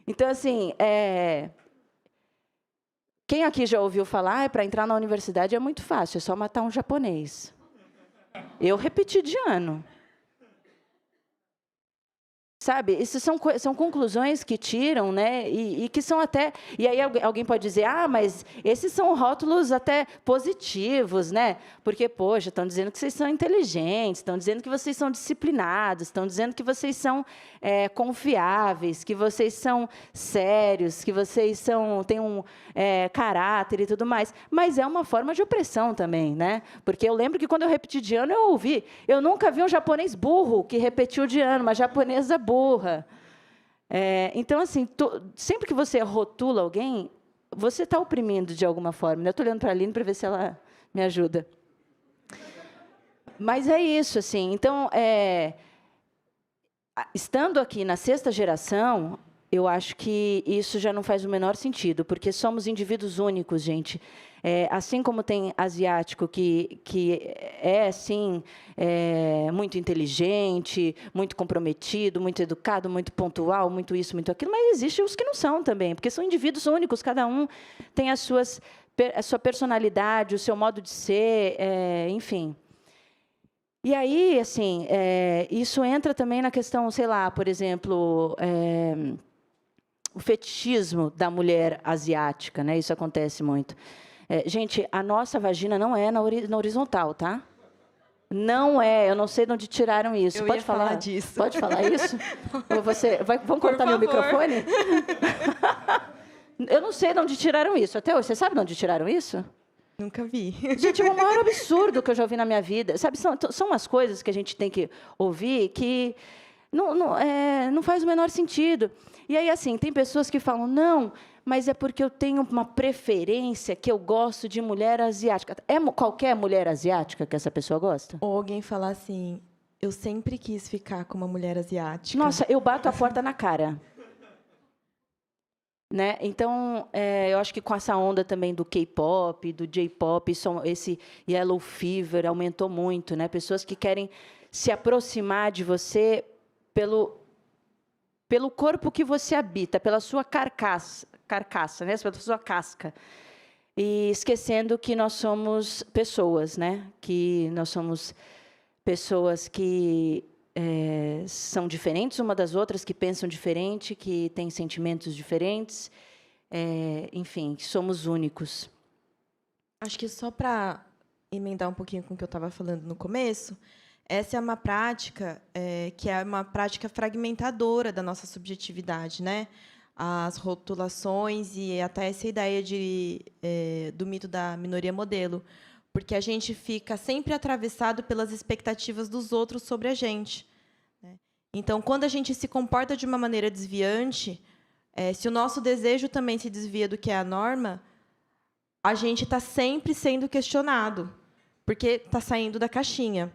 Então, assim, quem aqui já ouviu falar, para entrar na universidade é muito fácil, é só matar um japonês. Eu repeti de ano. Sabe, isso são conclusões que tiram, né? E que são até... E aí alguém pode dizer, mas esses são rótulos até positivos, né? Porque, poxa, estão dizendo que vocês são inteligentes, estão dizendo que vocês são disciplinados, estão dizendo que vocês são confiáveis, que vocês são sérios, que vocês têm um caráter e tudo mais. Mas é uma forma de opressão também, né? Porque eu lembro que, quando eu repeti de ano, eu ouvi. Eu nunca vi um japonês burro que repetiu de ano, uma japonesa burra. Então, assim, sempre que você rotula alguém, você está oprimindo de alguma forma. Eu estou olhando para a Aline para ver se ela me ajuda. Mas é isso, assim. Então, estando aqui na 6ª geração, eu acho que isso já não faz o menor sentido, porque somos indivíduos únicos, gente. Assim como tem asiático que é, sim, muito inteligente, muito comprometido, muito educado, muito pontual, muito isso, muito aquilo, mas existem os que não são também, porque são indivíduos únicos, cada um tem a sua personalidade, o seu modo de ser, enfim. E aí, assim, isso entra também na questão, sei lá, por exemplo, o fetichismo da mulher asiática, né? Isso acontece muito. Gente, a nossa vagina não é na horizontal, tá? Não é. Eu não sei de onde tiraram isso. Eu Pode ia falar disso. Pode falar isso? Ou vamos cortar meu microfone? Eu não sei de onde tiraram isso. Até hoje, você sabe de onde tiraram isso? Nunca vi. Gente, é o maior absurdo que eu já ouvi na minha vida. Sabe, são umas coisas que a gente tem que ouvir que não faz o menor sentido. E aí, assim, tem pessoas que falam, não, mas é porque eu tenho uma preferência que eu gosto de mulher asiática. É qualquer mulher asiática que essa pessoa gosta? Ou alguém falar assim, eu sempre quis ficar com uma mulher asiática. Nossa, eu bato a porta na cara. Né? Então, eu acho que com essa onda também do K-pop, do J-pop, esse yellow fever aumentou muito, né? Pessoas que querem se aproximar de você pelo corpo que você habita, pela sua carcaça, né? Pela sua casca. E esquecendo que nós somos pessoas, né? Que nós somos pessoas que são diferentes uma das outras, que pensam diferente, que têm sentimentos diferentes, enfim, que somos únicos. Acho que só para emendar um pouquinho com o que eu estava falando no começo, essa é uma prática que é uma prática fragmentadora da nossa subjetividade, né? As rotulações e até essa ideia do mito da minoria modelo, porque a gente fica sempre atravessado pelas expectativas dos outros sobre a gente, né? Então, quando a gente se comporta de uma maneira desviante, se o nosso desejo também se desvia do que é a norma, a gente está sempre sendo questionado, porque está saindo da caixinha.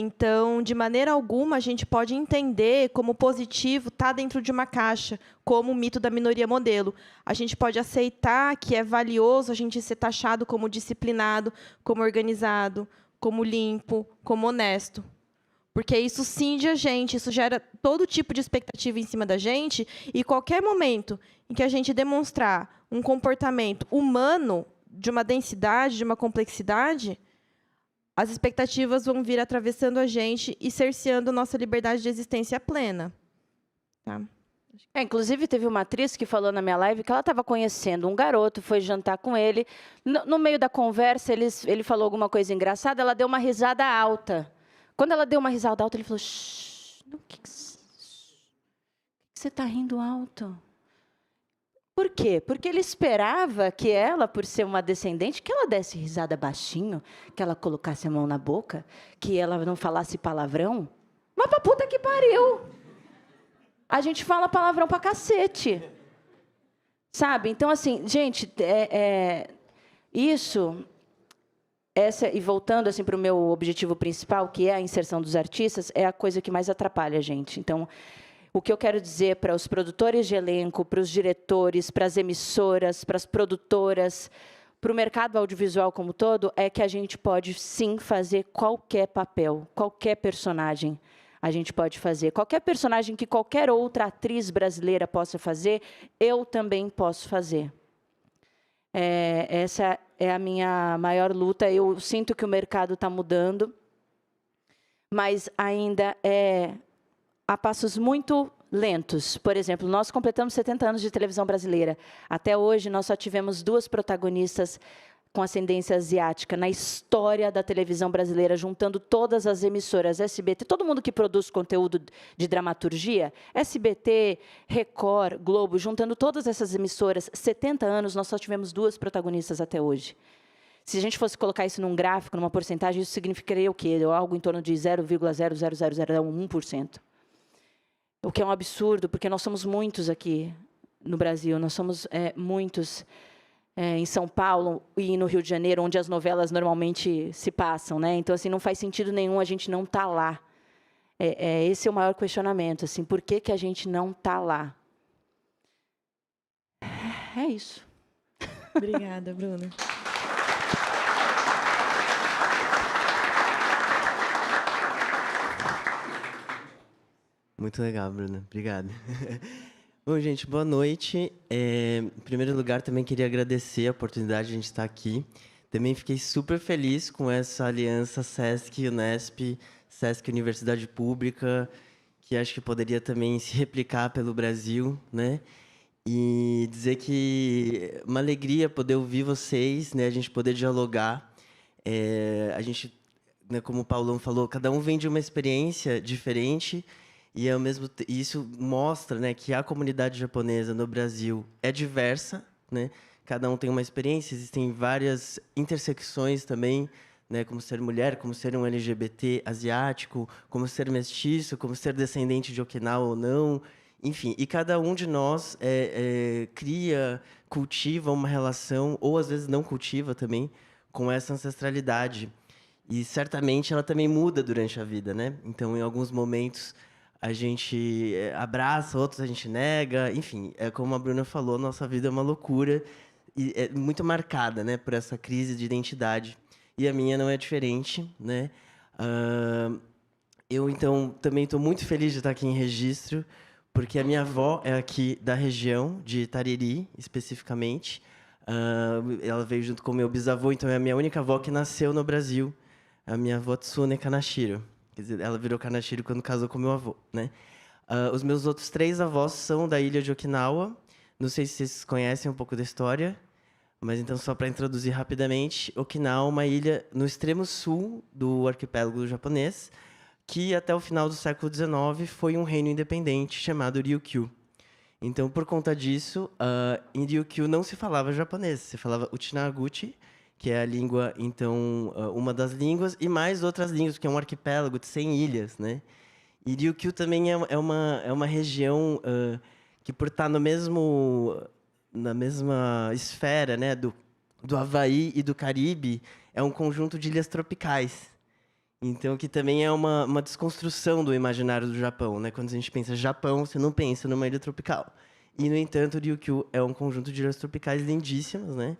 Então, de maneira alguma, a gente pode entender como positivo estar dentro de uma caixa, como o mito da minoria modelo. A gente pode aceitar que é valioso a gente ser taxado como disciplinado, como organizado, como limpo, como honesto. Porque isso cinde a gente, isso gera todo tipo de expectativa em cima da gente, e qualquer momento em que a gente demonstrar um comportamento humano, de uma densidade, de uma complexidade, as expectativas vão vir atravessando a gente e cerceando nossa liberdade de existência plena. Tá? Inclusive, teve uma atriz que falou na minha live que ela estava conhecendo um garoto, foi jantar com ele. No meio da conversa, ele falou alguma coisa engraçada, ela deu uma risada alta. Quando ela deu uma risada alta, ele falou: "Shh, o que você está rindo alto?" Por quê? Porque ele esperava que ela, por ser uma descendente, que ela desse risada baixinho, que ela colocasse a mão na boca, que ela não falasse palavrão. Mas pra puta que pariu! A gente fala palavrão pra cacete. Sabe? Então, assim, gente, isso... e voltando assim, para o meu objetivo principal, que é a inserção dos artistas, é a coisa que mais atrapalha a gente. Então, o que eu quero dizer para os produtores de elenco, para os diretores, para as emissoras, para as produtoras, para o mercado audiovisual como todo, é que a gente pode, sim, fazer qualquer papel, qualquer personagem a gente pode fazer. Qualquer personagem que qualquer outra atriz brasileira possa fazer, eu também posso fazer. Essa é a minha maior luta. Eu sinto que o mercado está mudando, mas ainda é a passos muito lentos. Por exemplo, nós completamos 70 anos de televisão brasileira. Até hoje, nós só tivemos 2 protagonistas com ascendência asiática na história da televisão brasileira, juntando todas as emissoras, SBT, todo mundo que produz conteúdo de dramaturgia, SBT, Record, Globo, juntando todas essas emissoras, 70 anos, nós só tivemos 2 protagonistas até hoje. Se a gente fosse colocar isso num gráfico, numa porcentagem, isso significaria o quê? Algo em torno de 0,00001%. O que é um absurdo, porque nós somos muitos aqui no Brasil, nós somos muitos em São Paulo e no Rio de Janeiro, onde as novelas normalmente se passam, né? Então, assim, não faz sentido nenhum a gente não estar lá. Esse é o maior questionamento, assim, por que que a gente não está lá? É isso. Obrigada, Bruna. Muito legal, Bruna. Obrigado. Bom, gente, boa noite. Em primeiro lugar, também queria agradecer a oportunidade de a gente estar aqui. Também fiquei super feliz com essa aliança SESC-Unesp, SESC-Universidade Pública, que acho que poderia também se replicar pelo Brasil, né? E dizer que é uma alegria poder ouvir vocês, né? A gente poder dialogar. A gente, né, como o Paulão falou, cada um vem de uma experiência diferente. E isso mostra, né, que a comunidade japonesa no Brasil é diversa, né? Cada um tem uma experiência, existem várias intersecções também, né, como ser mulher, como ser um LGBT asiático, como ser mestiço, como ser descendente de Okinawa ou não, enfim. E cada um de nós cria, cultiva uma relação, ou às vezes não cultiva também, com essa ancestralidade. E certamente ela também muda durante a vida, né? Então, em alguns momentos a gente abraça, outros a gente nega, enfim, como a Bruna falou, nossa vida é uma loucura e é muito marcada, né, por essa crise de identidade. E a minha não é diferente, né? Eu, então, também estou muito feliz de estar aqui em Registro, porque a minha avó é aqui da região de Itariri, especificamente. Ela veio junto com o meu bisavô, então é a minha única avó que nasceu no Brasil, a minha avó Tsune Kanashiro. Quer dizer, ela virou Kanashiro quando casou com meu avô, né? Os meus outros 3 avós são da ilha de Okinawa. Não sei se vocês conhecem um pouco da história, mas então, só para introduzir rapidamente, Okinawa é uma ilha no extremo sul do arquipélago japonês, que até o final do século XIX foi um reino independente chamado Ryukyu. Então, por conta disso, em Ryukyu não se falava japonês, se falava Uchinaguchi, que é a língua, então, uma das línguas, e mais outras línguas, que é um arquipélago de 100 ilhas, né? E Ryukyu também é uma região que, por estar na mesma esfera, né, do Havaí e do Caribe, é um conjunto de ilhas tropicais. Então, que também é uma desconstrução do imaginário do Japão, né? Quando a gente pensa Japão, você não pensa numa ilha tropical. E, no entanto, Ryukyu é um conjunto de ilhas tropicais lindíssimas, né?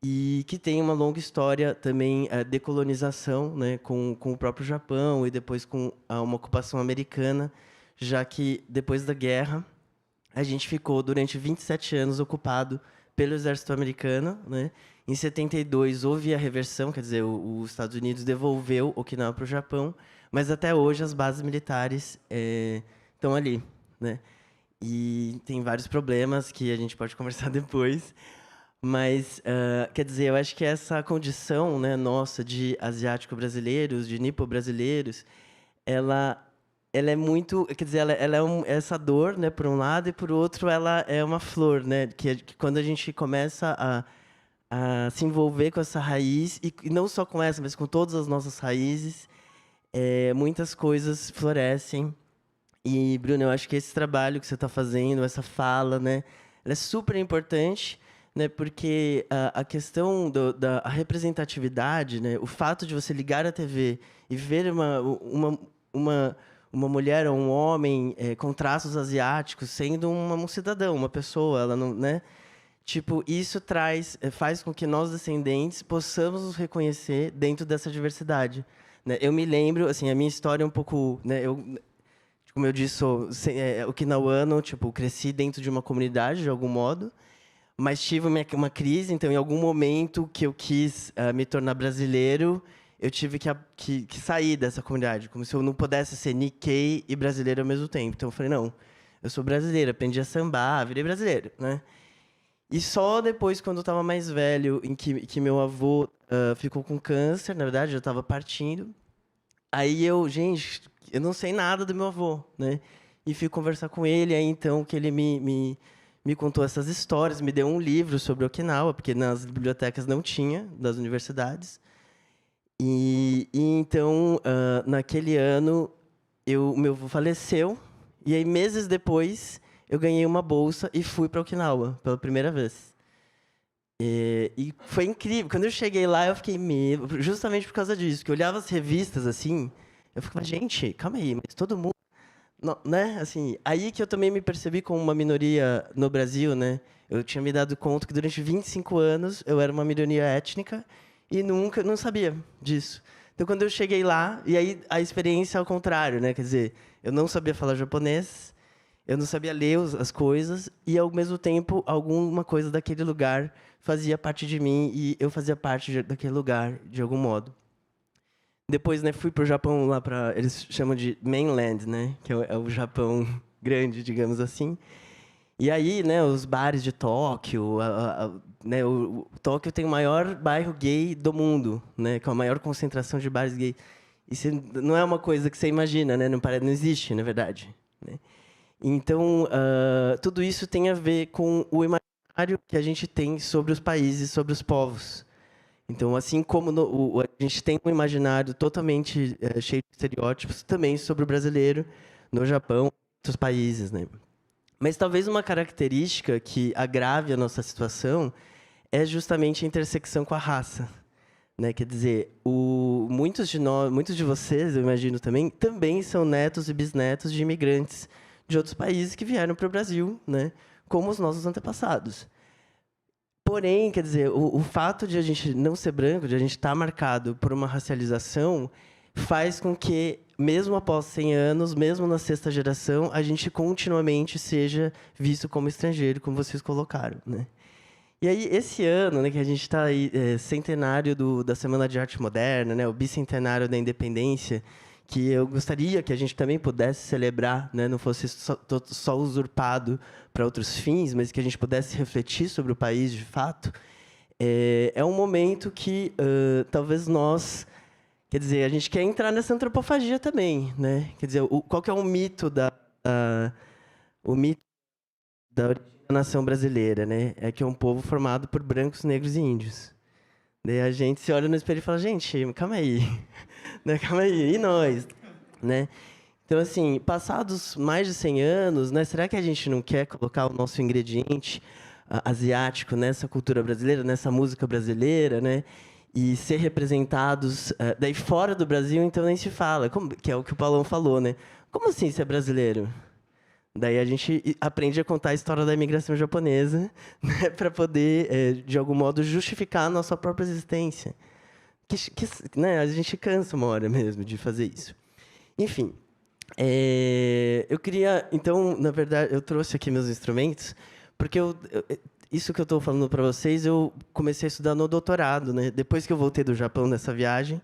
e que tem uma longa história também de colonização, né, com o próprio Japão e depois com uma ocupação americana, já que depois da guerra a gente ficou durante 27 anos ocupado pelo exército americano, né? Em 72 houve a reversão, quer dizer, os Estados Unidos devolveu Okinawa para o Japão, mas até hoje as bases militares estão ali, né? E tem vários problemas que a gente pode conversar depois, mas quer dizer, eu acho que essa condição, né, nossa de asiático-brasileiros, de nipo-brasileiros, ela é muito, quer dizer, ela é essa dor, né, por um lado, e por outro ela é uma flor, né, que quando a gente começa a se envolver com essa raiz, e não só com essa, mas com todas as nossas raízes, muitas coisas florescem. E, Bruno, eu acho que esse trabalho que você está fazendo, essa fala, né, ela é super importante, né, porque a questão da representatividade, né, o fato de você ligar a TV e ver uma mulher ou um homem com traços asiáticos sendo um cidadão, uma pessoa, ela não, né? Tipo, isso faz com que nós descendentes possamos nos reconhecer dentro dessa diversidade, né? Eu me lembro, assim, a minha história é um pouco, né? Como eu disse, sou okinawano, tipo, cresci dentro de uma comunidade de algum modo, mas tive uma crise, então em algum momento que eu quis me tornar brasileiro, eu tive que sair dessa comunidade, como se eu não pudesse ser Nikkei e brasileiro ao mesmo tempo. Então eu falei, não, eu sou brasileiro, aprendi a sambar, virei brasileiro, né? E só depois, quando eu estava mais velho, em que meu avô ficou com câncer, na verdade, eu estava partindo, aí gente, eu não sei nada do meu avô, né? E fui conversar com ele, aí então que ele me contou essas histórias, me deu um livro sobre Okinawa, porque nas bibliotecas não tinha, das universidades. E então, naquele ano, o meu avô faleceu, e aí, meses depois, eu ganhei uma bolsa e fui para Okinawa, pela primeira vez. E foi incrível. Quando eu cheguei lá, eu fiquei meio... Justamente por causa disso, que eu olhava as revistas, assim, eu ficava, gente, calma aí, mas todo mundo... Não, né? Assim, aí que eu também me percebi como uma minoria no Brasil, né? Eu tinha me dado conta que durante 25 anos eu era uma minoria étnica e não sabia disso. Então, quando eu cheguei lá, e aí a experiência é ao contrário, né? Quer dizer, eu não sabia falar japonês, eu não sabia ler as coisas, e, ao mesmo tempo, alguma coisa daquele lugar fazia parte de mim, e eu fazia parte daquele lugar, de algum modo. Depois, né, fui para o Japão, lá para... Eles chamam de mainland, né? Que é o Japão grande, digamos assim. E aí, né, os bares de Tóquio, né, o Tóquio tem o maior bairro gay do mundo, né, com a maior concentração de bares gays. Isso não é uma coisa que você imagina, né, não existe, na verdade. Né? Então, tudo isso tem a ver com o imaginário que a gente tem sobre os países, sobre os povos. Então, assim como a gente tem um imaginário totalmente cheio de estereótipos, também sobre o brasileiro no Japão e outros países, né? Mas talvez uma característica que agrave a nossa situação é justamente a intersecção com a raça, né? Quer dizer, muitos de vocês, eu imagino também são netos e bisnetos de imigrantes de outros países que vieram para o Brasil, né? Como os nossos antepassados. Porém, quer dizer, o fato de a gente não ser branco, de a gente estar marcado por uma racialização, faz com que, mesmo após 100 anos, mesmo na sexta geração, a gente continuamente seja visto como estrangeiro, como vocês colocaram, né? E aí, esse ano, né, que a gente está aí, centenário da Semana de Arte Moderna, né, o bicentenário da Independência, que eu gostaria que a gente também pudesse celebrar, né, não fosse só usurpado para outros fins, mas que a gente pudesse refletir sobre o país de fato, é um momento que talvez nós... Quer dizer, a gente quer entrar nessa antropofagia também, né? Quer dizer, qual que é o mito da origem da nação brasileira, né? É que é um povo formado por brancos, negros e índios. Daí a gente se olha no espelho e fala, gente, calma aí, né? Calma aí, e nós, né? Então, assim, passados mais de 100 anos, né? Será que a gente não quer colocar o nosso ingrediente asiático nessa cultura brasileira, nessa música brasileira, né? E ser representados daí fora do Brasil, então nem se fala, que é o que o Paulão falou, né? Como assim ser brasileiro? Daí a gente aprende a contar a história da imigração japonesa, né, para poder, de algum modo, justificar a nossa própria existência. Né, a gente cansa uma hora mesmo de fazer isso. Enfim, eu queria... Então, na verdade, eu trouxe aqui meus instrumentos, porque isso que eu estou falando para vocês, eu comecei a estudar no doutorado, né? Depois que eu voltei do Japão nessa viagem,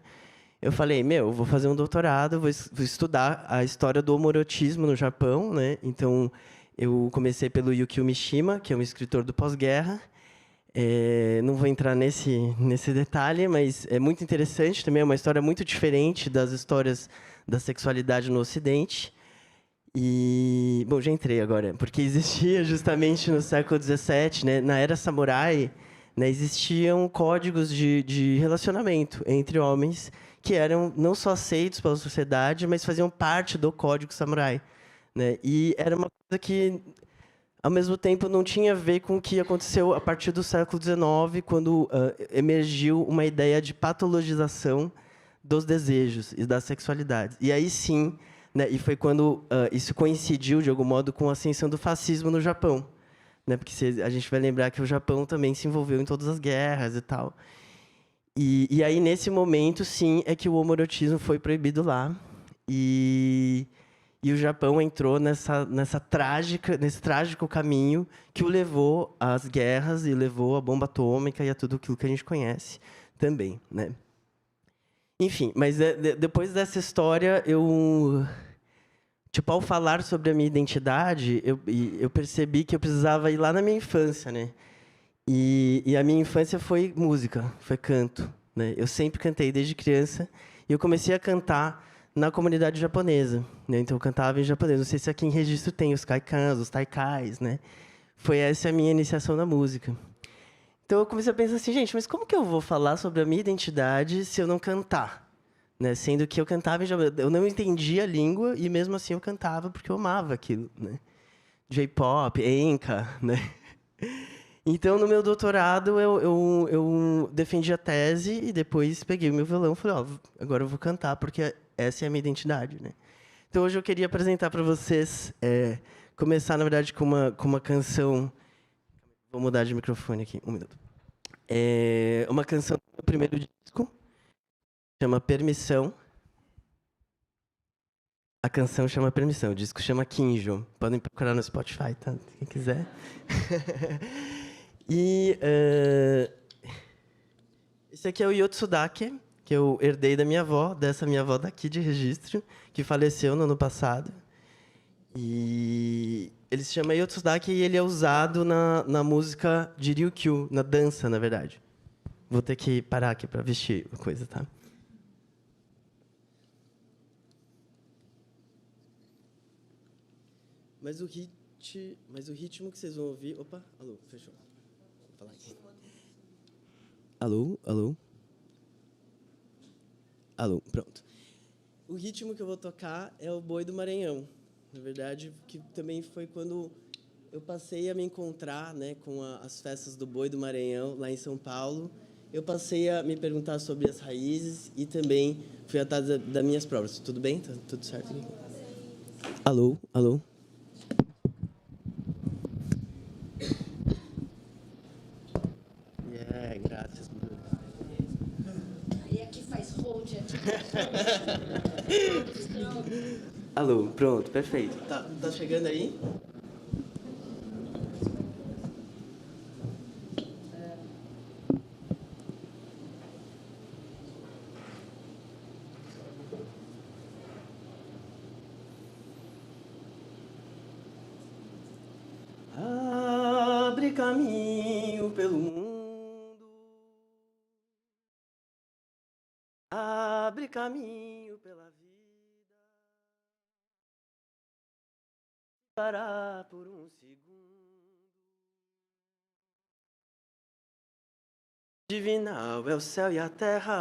eu falei, eu vou fazer um doutorado, vou estudar a história do homoerotismo no Japão, né? Então, eu comecei pelo Yukio Mishima, que é um escritor do pós-guerra. Não vou entrar nesse detalhe, mas é muito interessante também, é uma história muito diferente das histórias da sexualidade no Ocidente. E, bom, já entrei agora, porque existia justamente no século XVII, né, na era samurai, né, existiam códigos de relacionamento entre homens que eram não só aceitos pela sociedade, mas faziam parte do código samurai, né? E era uma coisa que, ao mesmo tempo, não tinha a ver com o que aconteceu a partir do século XIX, quando emergiu uma ideia de patologização dos desejos e das sexualidades. E aí sim, né, e foi quando isso coincidiu, de algum modo, com a ascensão do fascismo no Japão, né? Porque a gente vai lembrar que o Japão também se envolveu em todas as guerras e tal. E aí, nesse momento, sim, é que o homoerotismo foi proibido lá. E o Japão entrou nesse trágico caminho que o levou às guerras e levou à bomba atômica e a tudo aquilo que a gente conhece também, né? Enfim, mas depois dessa história, ao falar sobre a minha identidade, eu percebi que eu precisava ir lá na minha infância, né? E a minha infância foi música, foi canto, né? Eu sempre cantei desde criança e eu comecei a cantar na comunidade japonesa, né? Então eu cantava em japonês. Não sei se aqui em Registro tem os kaikans, os taikais, né? Foi essa a minha iniciação na música. Então eu comecei a pensar assim, gente, mas como que eu vou falar sobre a minha identidade se eu não cantar? Né? Sendo que eu cantava em japonês, eu não entendia a língua e mesmo assim eu cantava porque eu amava aquilo, né? J-pop, enka, né? Então, no meu doutorado, eu defendi a tese e depois peguei o meu violão e falei, agora eu vou cantar, porque essa é a minha identidade, né? Então, hoje eu queria apresentar para vocês, começar, na verdade, com uma canção... Vou mudar de microfone aqui, 1 minuto. Uma canção do meu primeiro disco, chama Permissão. A canção chama Permissão, o disco chama Kinjo. Podem procurar no Spotify, tá? Quem quiser. E esse aqui é o Yotsudake, que eu herdei da minha avó, dessa minha avó daqui de Registro, que faleceu no ano passado. E ele se chama Yotsudake e ele é usado na música de Ryukyu, na dança, na verdade. Vou ter que parar aqui para vestir a coisa, tá? Mas o ritmo que vocês vão ouvir... Opa, alô, fechou. Vou falar aqui. Alô, alô. Alô, pronto. O ritmo que eu vou tocar é o Boi do Maranhão. Na verdade, que também foi quando eu passei a me encontrar, né, com as festas do Boi do Maranhão, lá em São Paulo. Eu passei a me perguntar sobre as raízes e também fui atrás das minhas provas. Tudo bem? Tá tudo certo aqui? Alô, alô. Graças. E aqui faz hold. Alô, pronto, perfeito. Tá chegando aí? Abre caminho pelo mundo. Abre caminho pela vida, parar por um segundo. Divinal é o céu e a terra.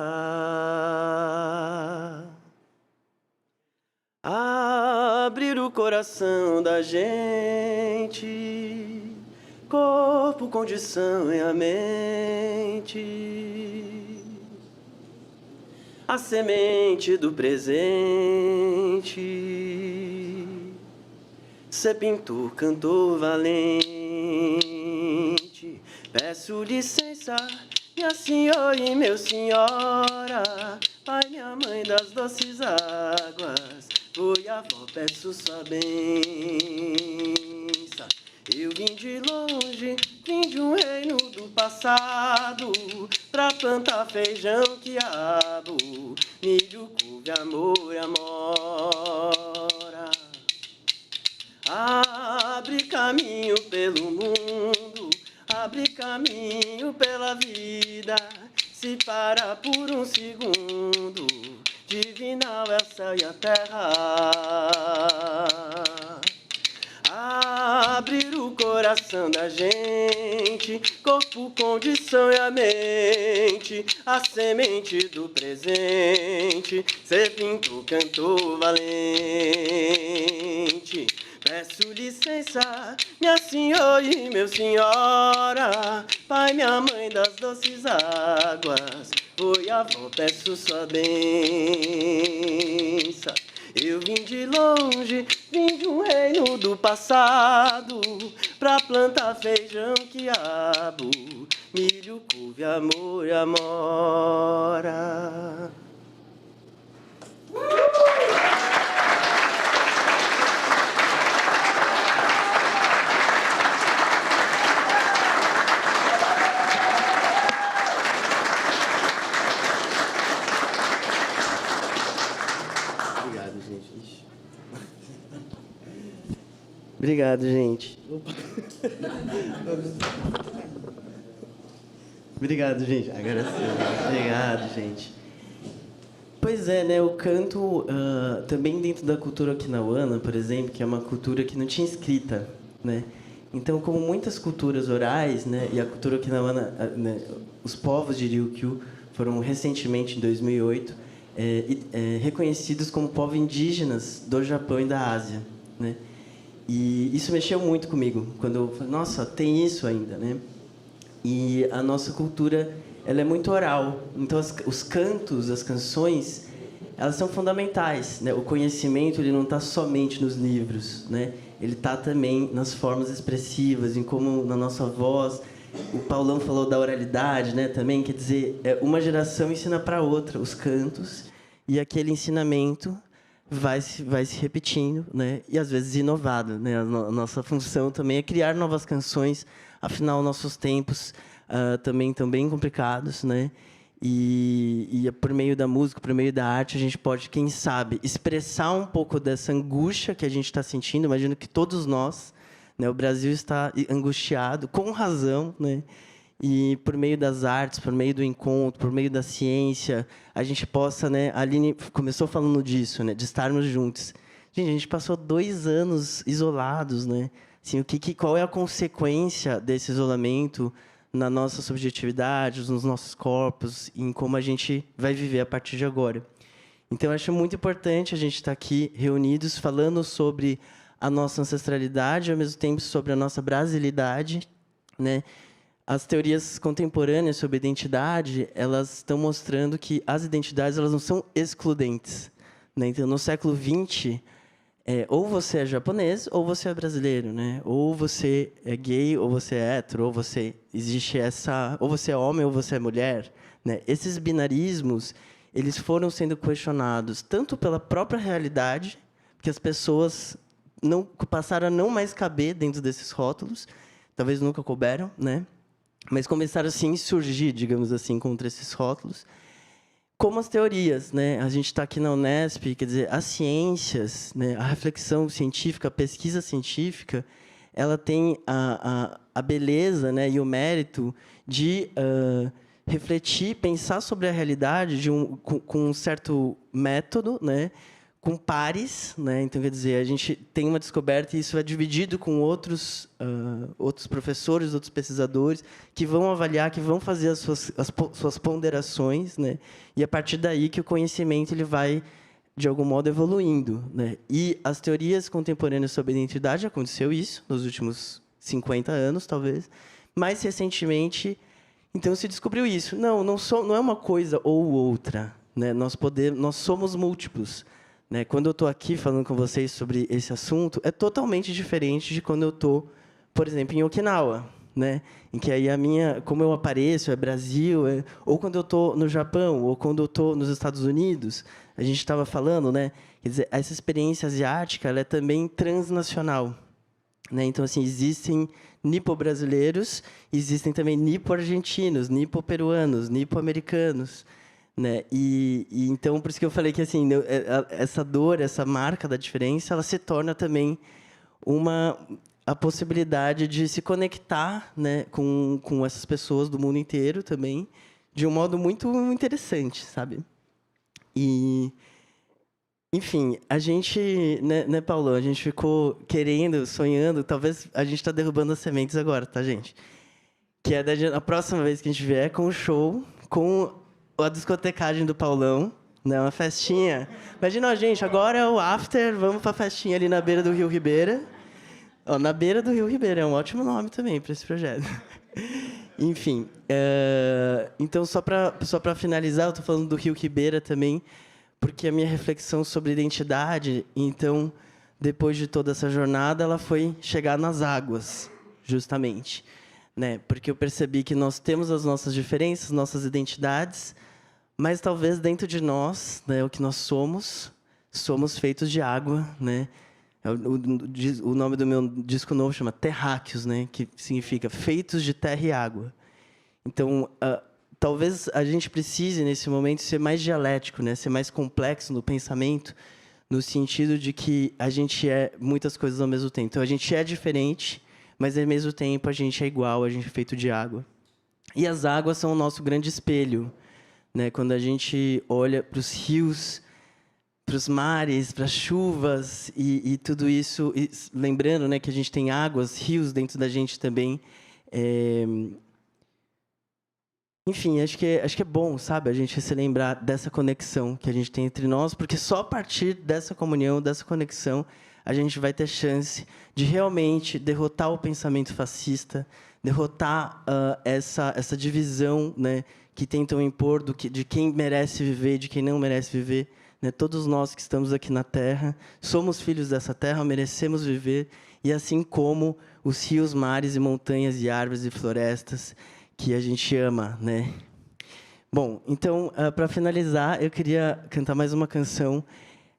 Abrir o coração da gente, corpo, condição e a mente. A semente do presente Cê pintou, cantou valente. Peço licença, minha senhora e meu senhora, pai, minha mãe das doces águas, oi, avó, peço sua benção. Eu vim de longe, vim de um reino do passado, pra plantar feijão, quiabo, milho, couve, amor e amora. Abre caminho pelo mundo, abre caminho pela vida. Se para por um segundo, divinal é o céu e a terra. Abrir o coração da gente, corpo, condição e a mente, a semente do presente. Cê pintou, cantou valente. Peço licença, minha senhora e meu senhora, pai, minha mãe das doces águas, oi, avó, peço sua benção. Eu vim de longe, vim de um reino do passado, pra plantar feijão, quiabo, milho, couve, amor e amora. Obrigado, gente. Obrigado, gente. Agora sim. Obrigado, gente. Pois é, né? O canto, também dentro da cultura okinawana, por exemplo, que é uma cultura que não tinha escrita, né? Então, como muitas culturas orais, né? E a cultura okinawana, né, os povos de Ryukyu foram recentemente, em 2008, reconhecidos como povos indígenas do Japão e da Ásia, né? E isso mexeu muito comigo, quando eu falei, nossa, tem isso ainda, né? E a nossa cultura, ela é muito oral. Então, os cantos, as canções, elas são fundamentais, né? O conhecimento, ele não está somente nos livros, né? Ele está também nas formas expressivas, em como, na nossa voz. O Paulão falou da oralidade, né? Também, quer dizer, uma geração ensina para outra os cantos, e aquele ensinamento vai se repetindo, né? E às vezes inovado, né? A nossa função também é criar novas canções. Afinal, nossos tempos também estão bem complicados, né? E por meio da música, por meio da arte, a gente pode, quem sabe, expressar um pouco dessa angústia que a gente está sentindo. Imagino que todos nós, né? O Brasil está angustiado, com razão, né? E por meio das artes, por meio do encontro, por meio da ciência, a gente possa, né? A Aline começou falando disso, né? De estarmos juntos. Gente, a gente passou 2 anos isolados, né? Assim, qual é a consequência desse isolamento na nossa subjetividade, nos nossos corpos, em como a gente vai viver a partir de agora? Então, eu acho muito importante a gente estar aqui reunidos, falando sobre a nossa ancestralidade, ao mesmo tempo sobre a nossa brasilidade, né? As teorias contemporâneas sobre identidade, elas estão mostrando que as identidades, elas não são excludentes, né? Então, no século XX, ou você é japonês ou você é brasileiro, né? Ou você é gay ou você é hétero, ou você ou você é homem ou você é mulher, né? Esses binarismos, eles foram sendo questionados tanto pela própria realidade, que as pessoas não passaram a não mais caber dentro desses rótulos, talvez nunca couberam, né? Mas começaram assim a surgir, digamos assim, contra esses rótulos. Como as teorias, né? A gente está aqui na Unesp, quer dizer, as ciências, né? A reflexão científica, a pesquisa científica, ela tem a beleza, né? E o mérito de refletir, pensar sobre a realidade com um certo método, né? Com pares, né? Então, quer dizer, a gente tem uma descoberta e isso é dividido com outros professores, outros pesquisadores, que vão avaliar, que vão fazer as suas ponderações, né? E, a partir daí, que o conhecimento ele vai, de algum modo, evoluindo, né? E as teorias contemporâneas sobre identidade, aconteceu isso nos últimos 50 anos, talvez. Mais recentemente, então, se descobriu isso. Não é uma coisa ou outra, né? Nós somos múltiplos. né? Quando eu estou aqui falando com vocês sobre esse assunto, é totalmente diferente de quando eu estou, por exemplo, em Okinawa, né? Em que aí como eu apareço é Brasil, ou quando eu estou no Japão, ou quando eu estou nos Estados Unidos, a gente estava falando, né? Quer dizer, essa experiência asiática, ela é também transnacional, né? Então, assim, existem nipo-brasileiros, existem também nipo-argentinos, nipo-peruanos, nipo-americanos, né? Então, por isso que eu falei que assim, essa dor, essa marca da diferença, ela se torna também a possibilidade de se conectar, né, com essas pessoas do mundo inteiro também, de um modo muito interessante, sabe? Enfim, a gente, né, Paulo? A gente ficou querendo, sonhando, talvez a gente está derrubando as sementes agora, tá, gente? Que é a próxima vez que a gente vier com o show, com a discotecagem do Paulão, né, uma festinha. Imagina, gente, agora é o after, vamos para a festinha ali na beira do Rio Ribeira. Ó, na beira do Rio Ribeira, é um ótimo nome também para esse projeto. Enfim, então, só para finalizar, eu estou falando do Rio Ribeira também, porque a minha reflexão sobre identidade, então, depois de toda essa jornada, ela foi chegar nas águas, justamente, né? Porque eu percebi que nós temos as nossas diferenças, nossas identidades, mas talvez dentro de nós, né, o que nós somos feitos de água, né? O nome do meu disco novo chama Terráqueos, né, que significa feitos de terra e água. Então, talvez a gente precise, nesse momento, ser mais dialético, né? Ser mais complexo no pensamento, no sentido de que a gente é muitas coisas ao mesmo tempo. Então, a gente é diferente, mas, ao mesmo tempo, a gente é igual, a gente é feito de água. E as águas são o nosso grande espelho, né? Quando a gente olha para os rios, para os mares, para as chuvas e tudo isso, e lembrando, né, que a gente tem águas, rios dentro da gente também. Enfim, acho que é bom, sabe, a gente se lembrar dessa conexão que a gente tem entre nós, porque só a partir dessa comunhão, dessa conexão, a gente vai ter chance de realmente derrotar o pensamento fascista, derrotar essa divisão, né, que tentam impor de quem merece viver e de quem não merece viver. Né? Todos nós que estamos aqui na Terra, somos filhos dessa Terra, merecemos viver, e assim como os rios, mares e montanhas e árvores e florestas, que a gente ama, né? Bom, então, para finalizar, eu queria cantar mais uma canção.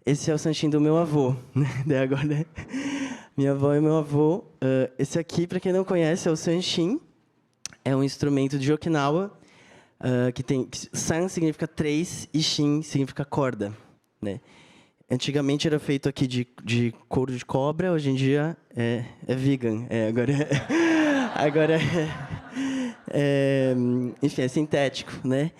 Esse é o santinho do meu avô, né? Agora, né? Minha avó e meu avô. Esse aqui, para quem não conhece, é o sanchin. É um instrumento de Okinawa, san significa 3 e shin significa corda, né? Antigamente era feito aqui de couro de cobra, hoje em dia é vegan. Agora enfim, é sintético, né?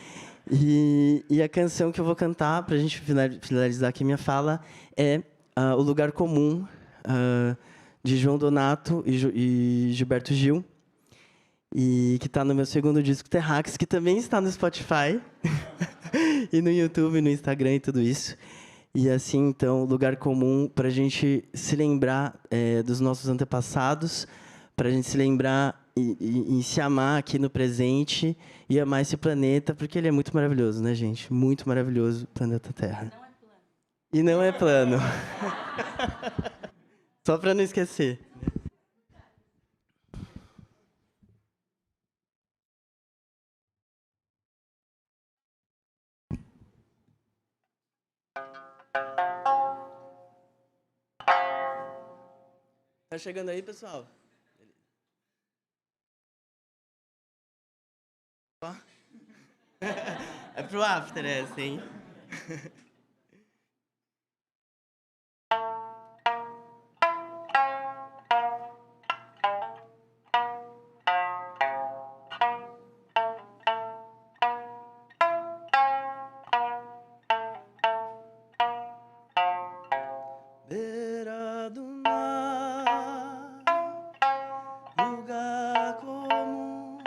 E a canção que eu vou cantar, para a gente finalizar aqui minha fala, é O Lugar Comum, de João Donato e Gilberto Gil, e que está no meu segundo disco, Terráqueos, que também está no Spotify, e no YouTube, no Instagram e tudo isso. E assim, então, Lugar Comum, para a gente se lembrar dos nossos antepassados, para a gente se lembrar e se amar aqui no presente e amar esse planeta, porque ele é muito maravilhoso, né, gente? Muito maravilhoso, o planeta Terra. Não é plano. E não é plano. Só para não esquecer. Tá chegando aí, pessoal? É pro after, hein? Beira do mar, lugar comum,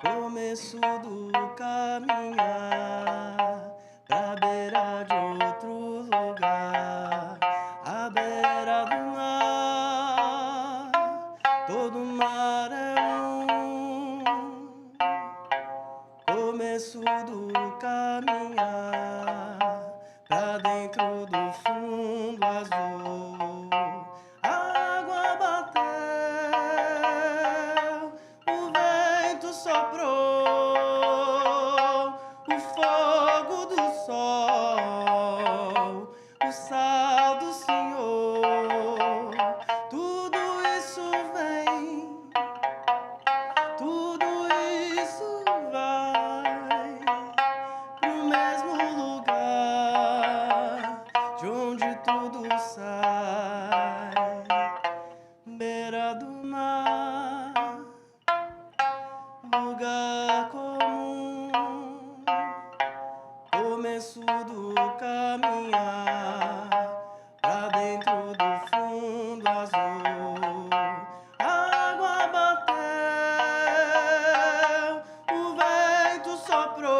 começo do caminhar pra beira de outro lugar, à beira do mar, todo mar é começo do caminhar pra beira-do-mar, lugar comum, começo do caminhar pra dentro do fundo azul. A água bateu, o vento soprou,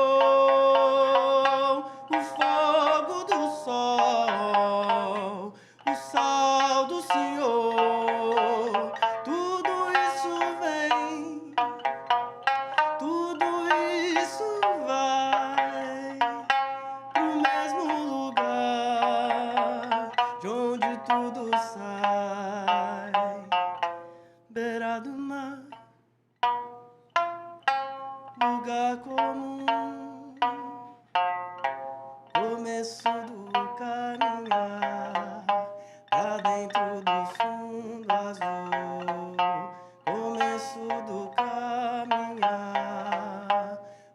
o fogo do sol, o sal do Senhor. Tudo isso vem, tudo isso vai pro mesmo lugar de onde tudo sai, beira do mar, lugar comum, começo do caminhar pra dentro do fundo azul, começo do caminhar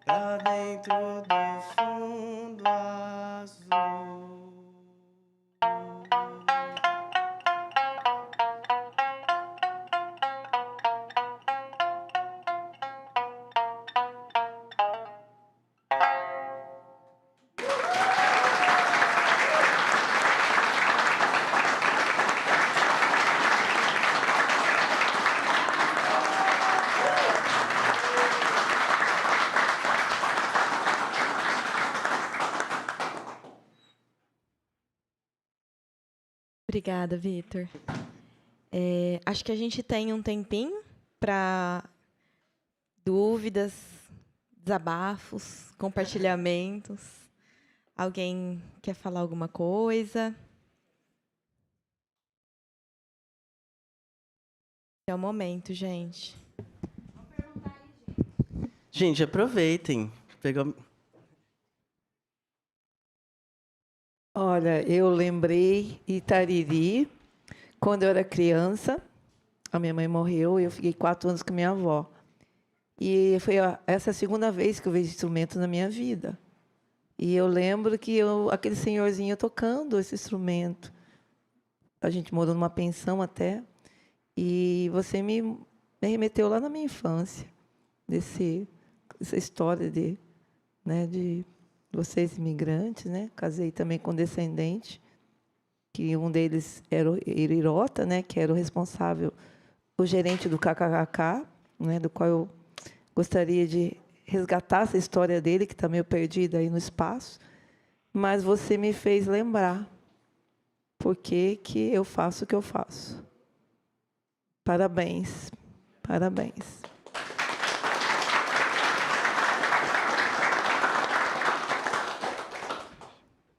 pra dentro do fundo azul. Obrigada, Vitor. Acho que a gente tem um tempinho para dúvidas, desabafos, compartilhamentos. Alguém quer falar alguma coisa? É o momento, gente. Gente, aproveitem. Pegou... Olha, eu lembrei Itariri, quando eu era criança, a minha mãe morreu, eu fiquei 4 anos com a minha avó. E foi essa a segunda vez que eu vejo instrumento na minha vida. E eu lembro que aquele senhorzinho tocando esse instrumento. A gente morou numa pensão até, e você me remeteu lá na minha infância, essa história de vocês imigrantes, né? Casei também com descendente, que um deles era o Irirota, né? Que era o responsável, o gerente do KKK, né? Do qual eu gostaria de resgatar essa história dele, que está meio perdida aí no espaço. Mas você me fez lembrar por que eu faço o que eu faço. Parabéns, parabéns.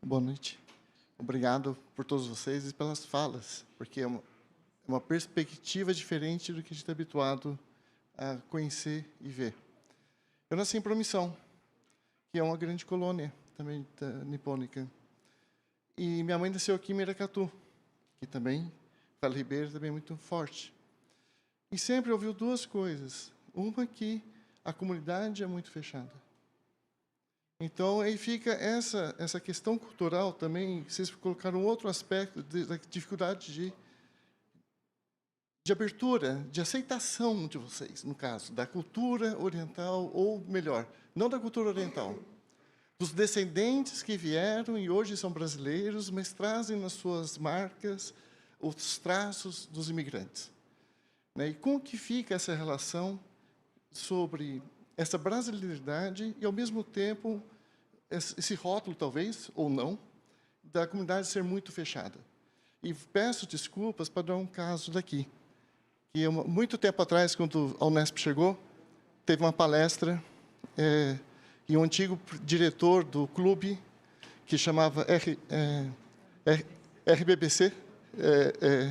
Boa noite. Obrigado por todos vocês e pelas falas, porque é uma perspectiva diferente do que a gente está habituado a conhecer e ver. Eu nasci em Promissão, que é uma grande colônia também nipônica. E minha mãe nasceu aqui em Miracatu, que também, Vale Ribeiro, também é muito forte. E sempre ouviu 2 coisas. Uma, que a comunidade é muito fechada. Então, aí fica essa questão cultural também. Vocês colocaram outro aspecto da dificuldade de abertura, de aceitação de vocês, no caso, da cultura oriental, ou melhor, não da cultura oriental, dos descendentes que vieram e hoje são brasileiros, mas trazem nas suas marcas os traços dos imigrantes. E como que fica essa relação sobre essa brasileiridade e, ao mesmo tempo, esse rótulo, talvez, ou não, da comunidade ser muito fechada? E peço desculpas para dar um caso daqui. Que muito tempo atrás, quando a Unesp chegou, teve uma palestra e um antigo diretor do clube, que chamava RBBC,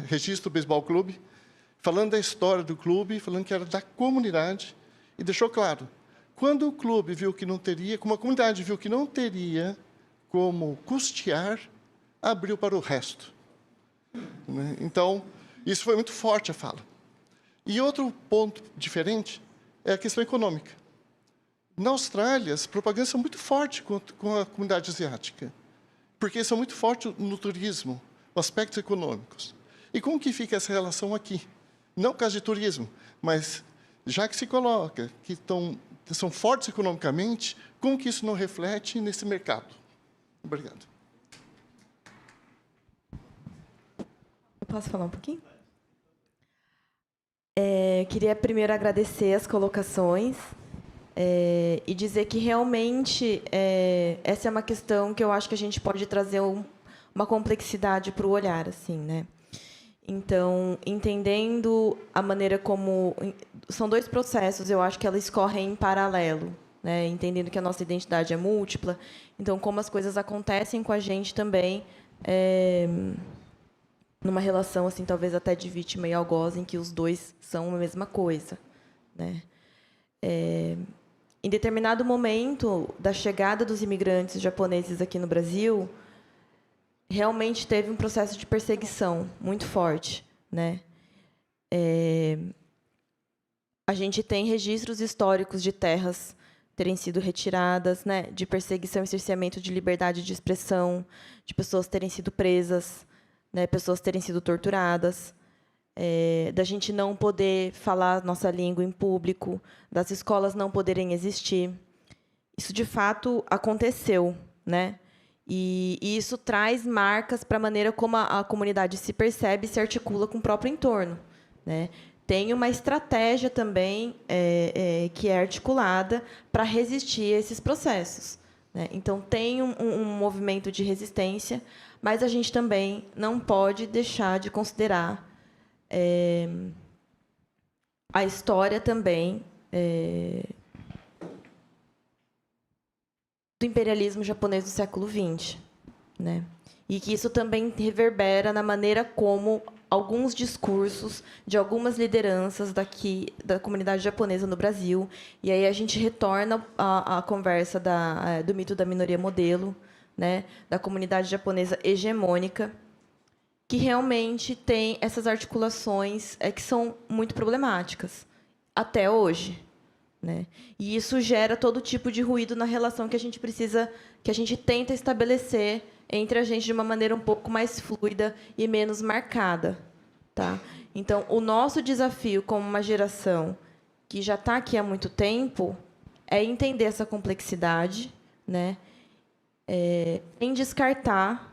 Registro Beisebol Clube, falando da história do clube, falando que era da comunidade, e deixou claro, quando o clube viu que não teria, como a comunidade viu que não teria como custear, abriu para o resto. Então, isso foi muito forte a fala. E outro ponto diferente é a questão econômica. Na Austrália, as propagandas são muito fortes com a comunidade asiática, porque são muito fortes no turismo, aspectos econômicos. E como que fica essa relação aqui? não por causa de turismo, mas já que se coloca que são fortes economicamente, como que isso não reflete nesse mercado? Obrigado. Eu posso falar um pouquinho? Queria primeiro agradecer as colocações e dizer que realmente essa é uma questão que eu acho que a gente pode trazer uma complexidade para o olhar, assim, né? Então, entendendo a maneira como são dois processos, eu acho que elas correm em paralelo, né? Entendendo que a nossa identidade é múltipla, então como as coisas acontecem com a gente também, numa relação assim, talvez até de vítima e algoz, em que os dois são a mesma coisa, né? Em determinado momento da chegada dos imigrantes japoneses aqui no Brasil, realmente teve um processo de perseguição muito forte, né? A gente tem registros históricos de terras terem sido retiradas, né? De perseguição e cerceamento de liberdade de expressão, de pessoas terem sido presas, né? Pessoas terem sido torturadas, da gente não poder falar nossa língua em público, das escolas não poderem existir. Isso, de fato, aconteceu, né? E isso traz marcas para a maneira como a comunidade se percebe e se articula com o próprio entorno, né? Tem uma estratégia também que é articulada para resistir a esses processos, né? Então, tem um movimento de resistência, mas a gente também não pode deixar de considerar a história também do imperialismo japonês do século XX, né? E que isso também reverbera na maneira como alguns discursos de algumas lideranças daqui da comunidade japonesa no Brasil, e aí a gente retorna à conversa do mito da minoria modelo, né? Da comunidade japonesa hegemônica, que realmente tem essas articulações que são muito problemáticas até hoje, né? E isso gera todo tipo de ruído na relação que a gente tenta estabelecer entre a gente de uma maneira um pouco mais fluida e menos marcada, tá? Então, o nosso desafio como uma geração que já está aqui há muito tempo é entender essa complexidade, né? Em descartar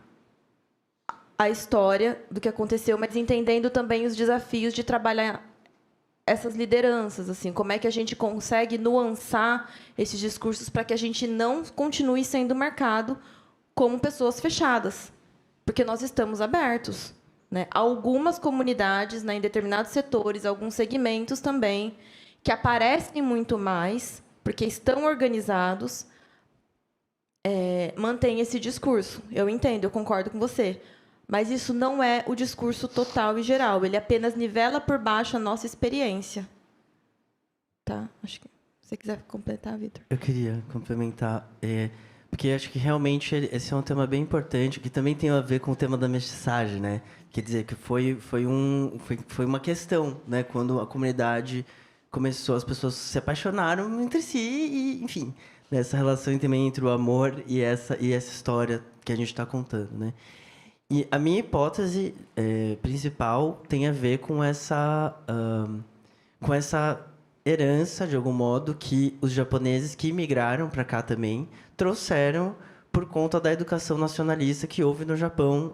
a história do que aconteceu, mas entendendo também os desafios de trabalhar essas lideranças, assim, como é que a gente consegue nuançar esses discursos para que a gente não continue sendo marcado como pessoas fechadas, porque nós estamos abertos, né? Algumas comunidades, né, em determinados setores, alguns segmentos também, que aparecem muito mais, porque estão organizados, mantêm esse discurso. Eu entendo, eu concordo com você. Mas isso não é o discurso total e geral. Ele apenas nivela por baixo a nossa experiência. Tá? Acho que se você quiser completar, Vitor. Eu queria complementar, porque acho que realmente esse é um tema bem importante, que também tem a ver com o tema da mestiçagem, né? Quer dizer, que foi uma questão, né? Quando a comunidade começou, as pessoas se apaixonaram entre si e, enfim, essa relação também entre o amor e essa história que a gente está contando, né? E a minha hipótese principal tem a ver com essa herança, de algum modo, que os japoneses que migraram para cá também trouxeram por conta da educação nacionalista que houve no Japão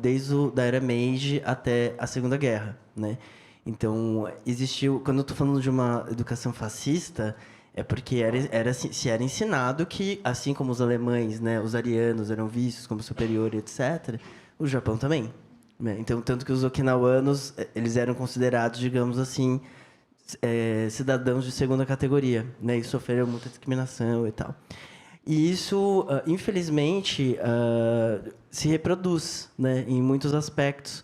desde da era Meiji até a Segunda Guerra, né? Então, existiu... Quando eu estou falando de uma educação fascista, é porque se era ensinado que, assim como os alemães, né, os arianos eram vistos como superiores, etc., o Japão também, né? Então, tanto que os okinawanos, eles eram considerados, digamos assim, cidadãos de segunda categoria, né? E sofreram muita discriminação e tal. E isso, infelizmente, se reproduz, né, em muitos aspectos.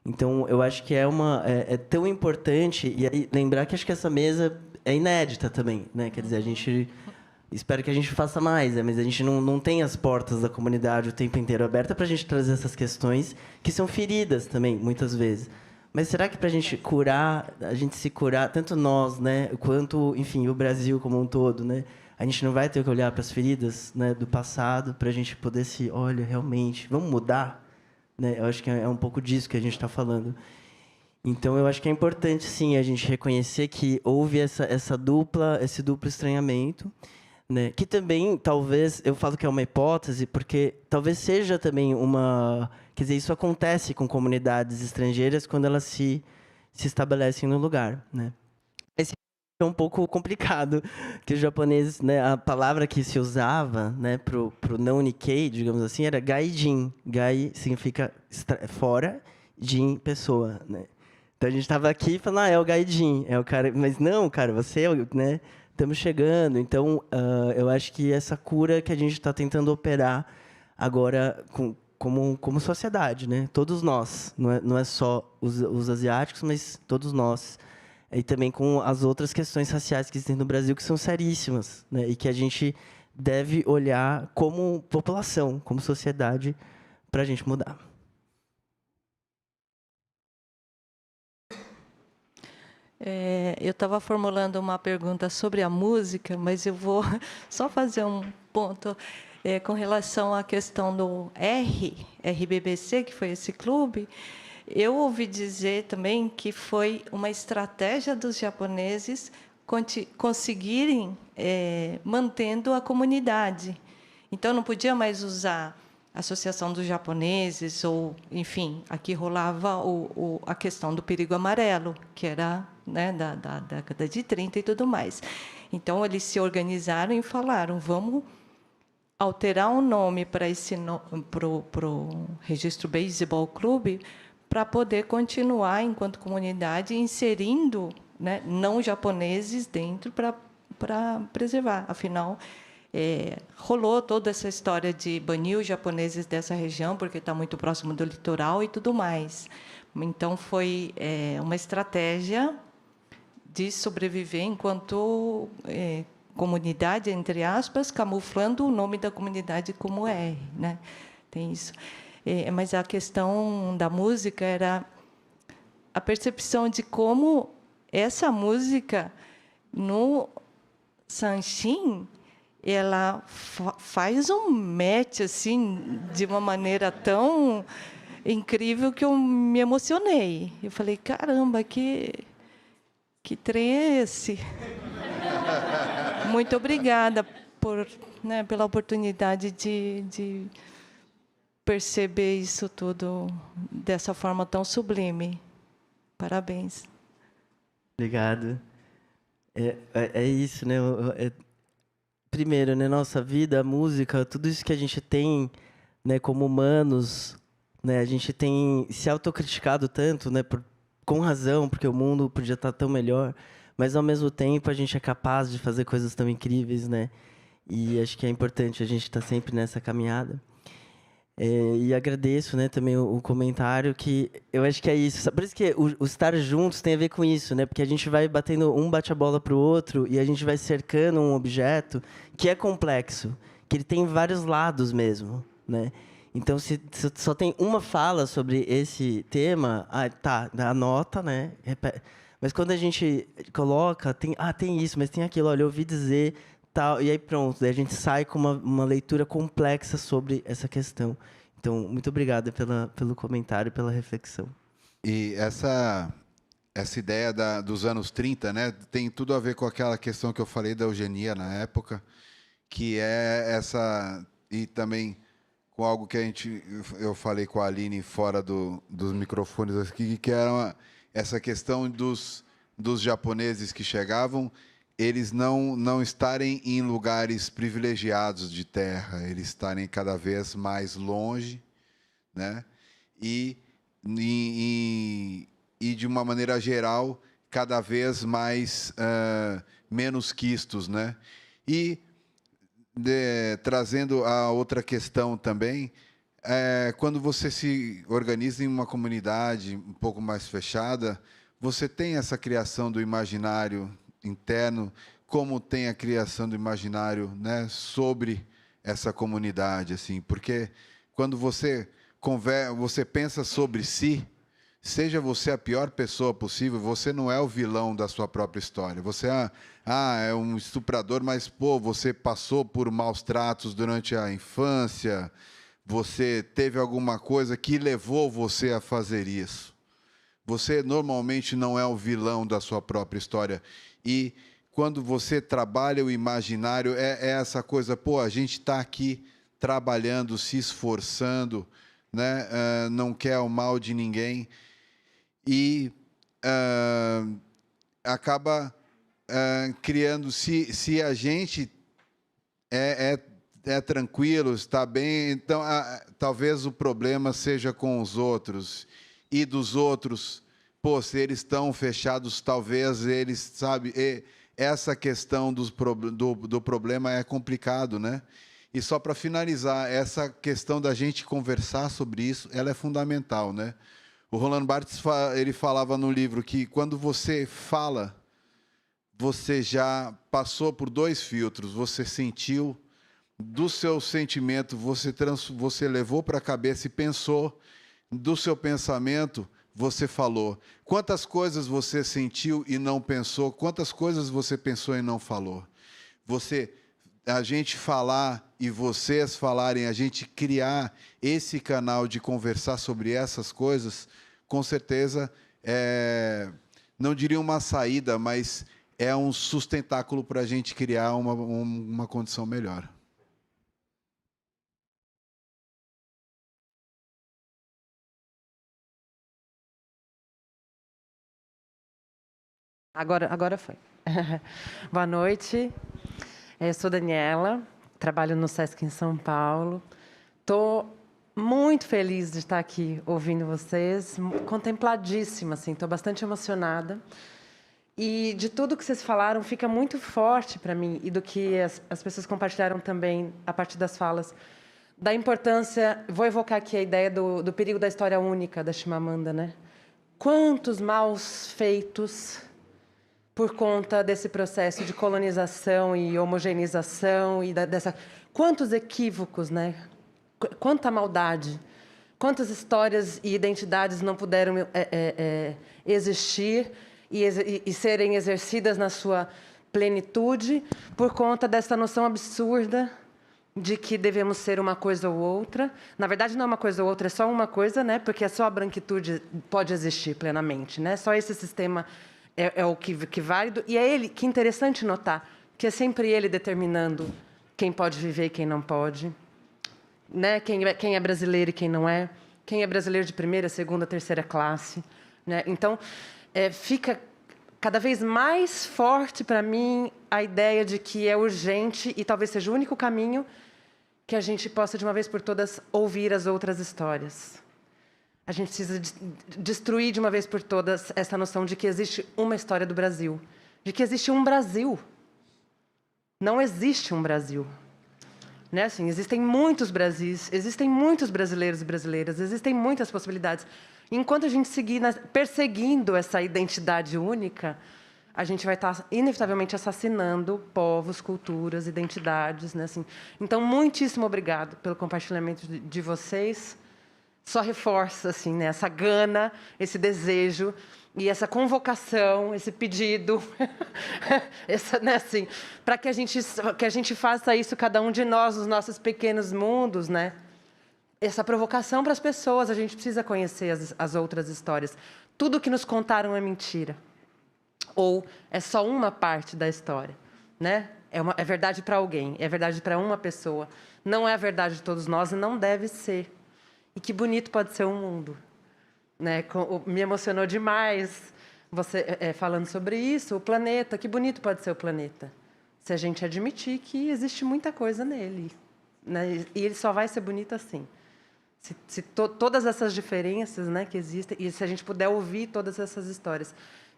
Então, eu acho que é tão importante, e aí, lembrar que acho que essa mesa é inédita também, né? Quer dizer, a gente... Espero que a gente faça mais, mas a gente não tem as portas da comunidade o tempo inteiro abertas para a gente trazer essas questões que são feridas também, muitas vezes. Mas será que para a gente se curar, tanto nós, né, quanto, enfim, o Brasil como um todo, né, a gente não vai ter que olhar para as feridas, né, do passado para a gente poder olha, realmente, vamos mudar? Né? Eu acho que é um pouco disso que a gente está falando. Então, eu acho que é importante, sim, a gente reconhecer que houve esse duplo estranhamento, né? Que também, talvez, eu falo que é uma hipótese, porque talvez seja também uma... Quer dizer, isso acontece com comunidades estrangeiras quando elas se estabelecem no lugar, né? Esse é um pouco complicado, que os japoneses, né, a palavra que se usava, né, pro não Nikkei, digamos assim, era gaijin. Gai significa fora, jin, pessoa, né? Então a gente estava aqui falando, é o gaijin, é o cara, mas não, cara, você, né? Estamos chegando. Então, eu acho que essa cura que a gente está tentando operar agora como sociedade, né? Todos nós, não é só os asiáticos, mas todos nós. E também com as outras questões raciais que existem no Brasil, que são seríssimas, né? E que a gente deve olhar como população, como sociedade, para a gente mudar. Eu estava formulando uma pergunta sobre a música, mas eu vou só fazer um ponto com relação à questão do RBBC, que foi esse clube. Eu ouvi dizer também que foi uma estratégia dos japoneses conseguirem mantendo a comunidade. Então, não podia mais usar a Associação dos Japoneses, ou, enfim, aqui rolava a questão do perigo amarelo, que era, né, da década de 30 e tudo mais. Então, eles se organizaram e falaram, vamos alterar um nome para o Registro Baseball Clube, para poder continuar, enquanto comunidade, inserindo, né, não japoneses dentro para preservar. Afinal, rolou toda essa história de banir os japoneses dessa região, porque está muito próximo do litoral e tudo mais. Então, foi uma estratégia de sobreviver enquanto comunidade, entre aspas, camuflando o nome da comunidade como R, né? Tem isso. Mas a questão da música era a percepção de como essa música, no Sanshin, ela faz um match assim, de uma maneira tão incrível que eu me emocionei. Eu falei, caramba, que trem é esse? Muito obrigada pela oportunidade de perceber isso tudo dessa forma tão sublime. Parabéns. Obrigado. É isso, né? Primeiro, né, nossa vida, a música, tudo isso que a gente tem, né, como humanos, né, a gente tem se autocriticado tanto, né, com razão, porque o mundo podia estar tão melhor, mas ao mesmo tempo a gente é capaz de fazer coisas tão incríveis, né? E acho que é importante a gente estar sempre nessa caminhada. E agradeço, né, também o comentário, que eu acho que é isso. Por isso que o estar juntos tem a ver com isso, né? Porque a gente vai batendo, um bate a bola para o outro e a gente vai cercando um objeto que é complexo, que ele tem vários lados mesmo, né? Então, se só tem uma fala sobre esse tema, tá, anota, né? Mas quando a gente coloca, tem isso, mas tem aquilo, olha, eu ouvi dizer... Tal, e aí pronto, daí a gente sai com uma leitura complexa sobre essa questão. Então, muito obrigado pelo comentário, pela reflexão. E essa ideia dos anos 30, né, tem tudo a ver com aquela questão que eu falei da eugenia na época, que é essa... E também com algo que eu falei com a Aline fora dos microfones aqui, que era essa questão dos japoneses que chegavam, eles não estarem em lugares privilegiados de terra, eles estarem cada vez mais longe, né? E de uma maneira geral, cada vez mais menos quistos, né? E trazendo a outra questão também, quando você se organiza em uma comunidade um pouco mais fechada, você tem essa criação do imaginário interno, como tem a criação do imaginário, né, sobre essa comunidade, assim, porque quando você pensa sobre si, seja você a pior pessoa possível, você não é o vilão da sua própria história. Você é um estuprador, mas pô, você passou por maus tratos durante a infância, você teve alguma coisa que levou você a fazer isso. Você normalmente não é o vilão da sua própria história. E quando você trabalha o imaginário, é essa coisa, pô, a gente está aqui trabalhando, se esforçando, né? Não quer o mal de ninguém. E acaba criando, se a gente é tranquilo, está bem, então talvez o problema seja com os outros. E dos outros, pô, se eles estão fechados, talvez eles, sabe, essa questão do problema é complicado, né? E só para finalizar, essa questão da gente conversar sobre isso, ela é fundamental, né? O Roland Barthes, ele falava no livro que quando você fala, você já passou por 2 filtros, você sentiu, do seu sentimento, você levou para a cabeça e pensou, do seu pensamento, você falou. Quantas coisas você sentiu e não pensou? Quantas coisas você pensou e não falou? A gente falar e vocês falarem, a gente criar esse canal de conversar sobre essas coisas, com certeza, não diria uma saída, mas é um sustentáculo para a gente criar uma condição melhor. Agora foi. Boa noite. Eu sou Daniela, trabalho no SESC em São Paulo. Estou muito feliz de estar aqui ouvindo vocês, contempladíssima, assim, estou bastante emocionada. E de tudo que vocês falaram, fica muito forte para mim, e do que as pessoas compartilharam também, a partir das falas, da importância... Vou evocar aqui a ideia do perigo da história única, da Chimamanda, né? Quantos maus feitos... por conta desse processo de colonização e homogeneização e quantos equívocos, né? Quanta maldade, quantas histórias e identidades não puderam existir e serem exercidas na sua plenitude por conta dessa noção absurda de que devemos ser uma coisa ou outra. Na verdade, não é uma coisa ou outra, é só uma coisa, né? Porque só a branquitude pode existir plenamente, né? Só esse sistema é o que válido. E que interessante notar que é sempre ele determinando quem pode viver e quem não pode, né? Quem é brasileiro e quem não é, quem é brasileiro de primeira, segunda, terceira classe, né? Então, fica cada vez mais forte para mim a ideia de que é urgente, e talvez seja o único caminho, que a gente possa, de uma vez por todas, ouvir as outras histórias. A gente precisa destruir, de uma vez por todas, essa noção de que existe uma história do Brasil, de que existe um Brasil. Não existe um Brasil. Né? Assim, existem muitos Brasis, existem muitos brasileiros e brasileiras, existem muitas possibilidades. Enquanto a gente seguir perseguindo essa identidade única, a gente vai estar, inevitavelmente, assassinando povos, culturas, identidades. Né? Assim, então, muitíssimo obrigado pelo compartilhamento de vocês. Só reforça assim, né, essa gana, esse desejo e essa convocação, esse pedido, né, assim, para que a gente faça isso, cada um de nós, nos nossos pequenos mundos, né? Essa provocação para as pessoas. A gente precisa conhecer as outras histórias. Tudo que nos contaram é mentira. Ou é só uma parte da história, né? É verdade para alguém, é verdade para uma pessoa. Não é a verdade de todos nós e não deve ser. E que bonito pode ser o mundo, né? Me emocionou demais você falando sobre isso. O planeta, que bonito pode ser o planeta, se a gente admitir que existe muita coisa nele, né? E ele só vai ser bonito assim, se todas essas diferenças, né, que existem, e se a gente puder ouvir todas essas histórias.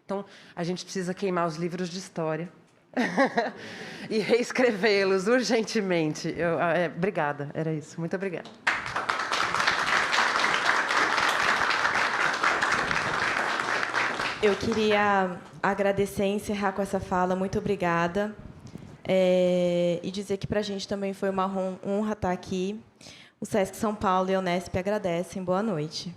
Então, a gente precisa queimar os livros de história e reescrevê-los urgentemente. Obrigada, era isso. Muito obrigada. Eu queria agradecer e encerrar com essa fala. Muito obrigada. E dizer que, para a gente, também foi uma honra estar aqui. O SESC São Paulo e a Unesp agradecem. Boa noite.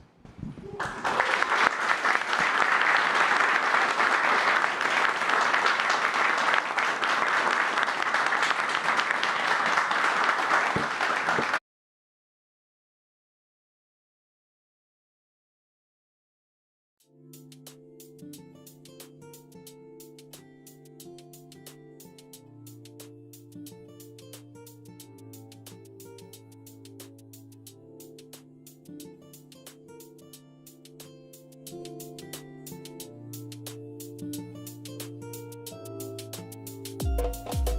Obrigada.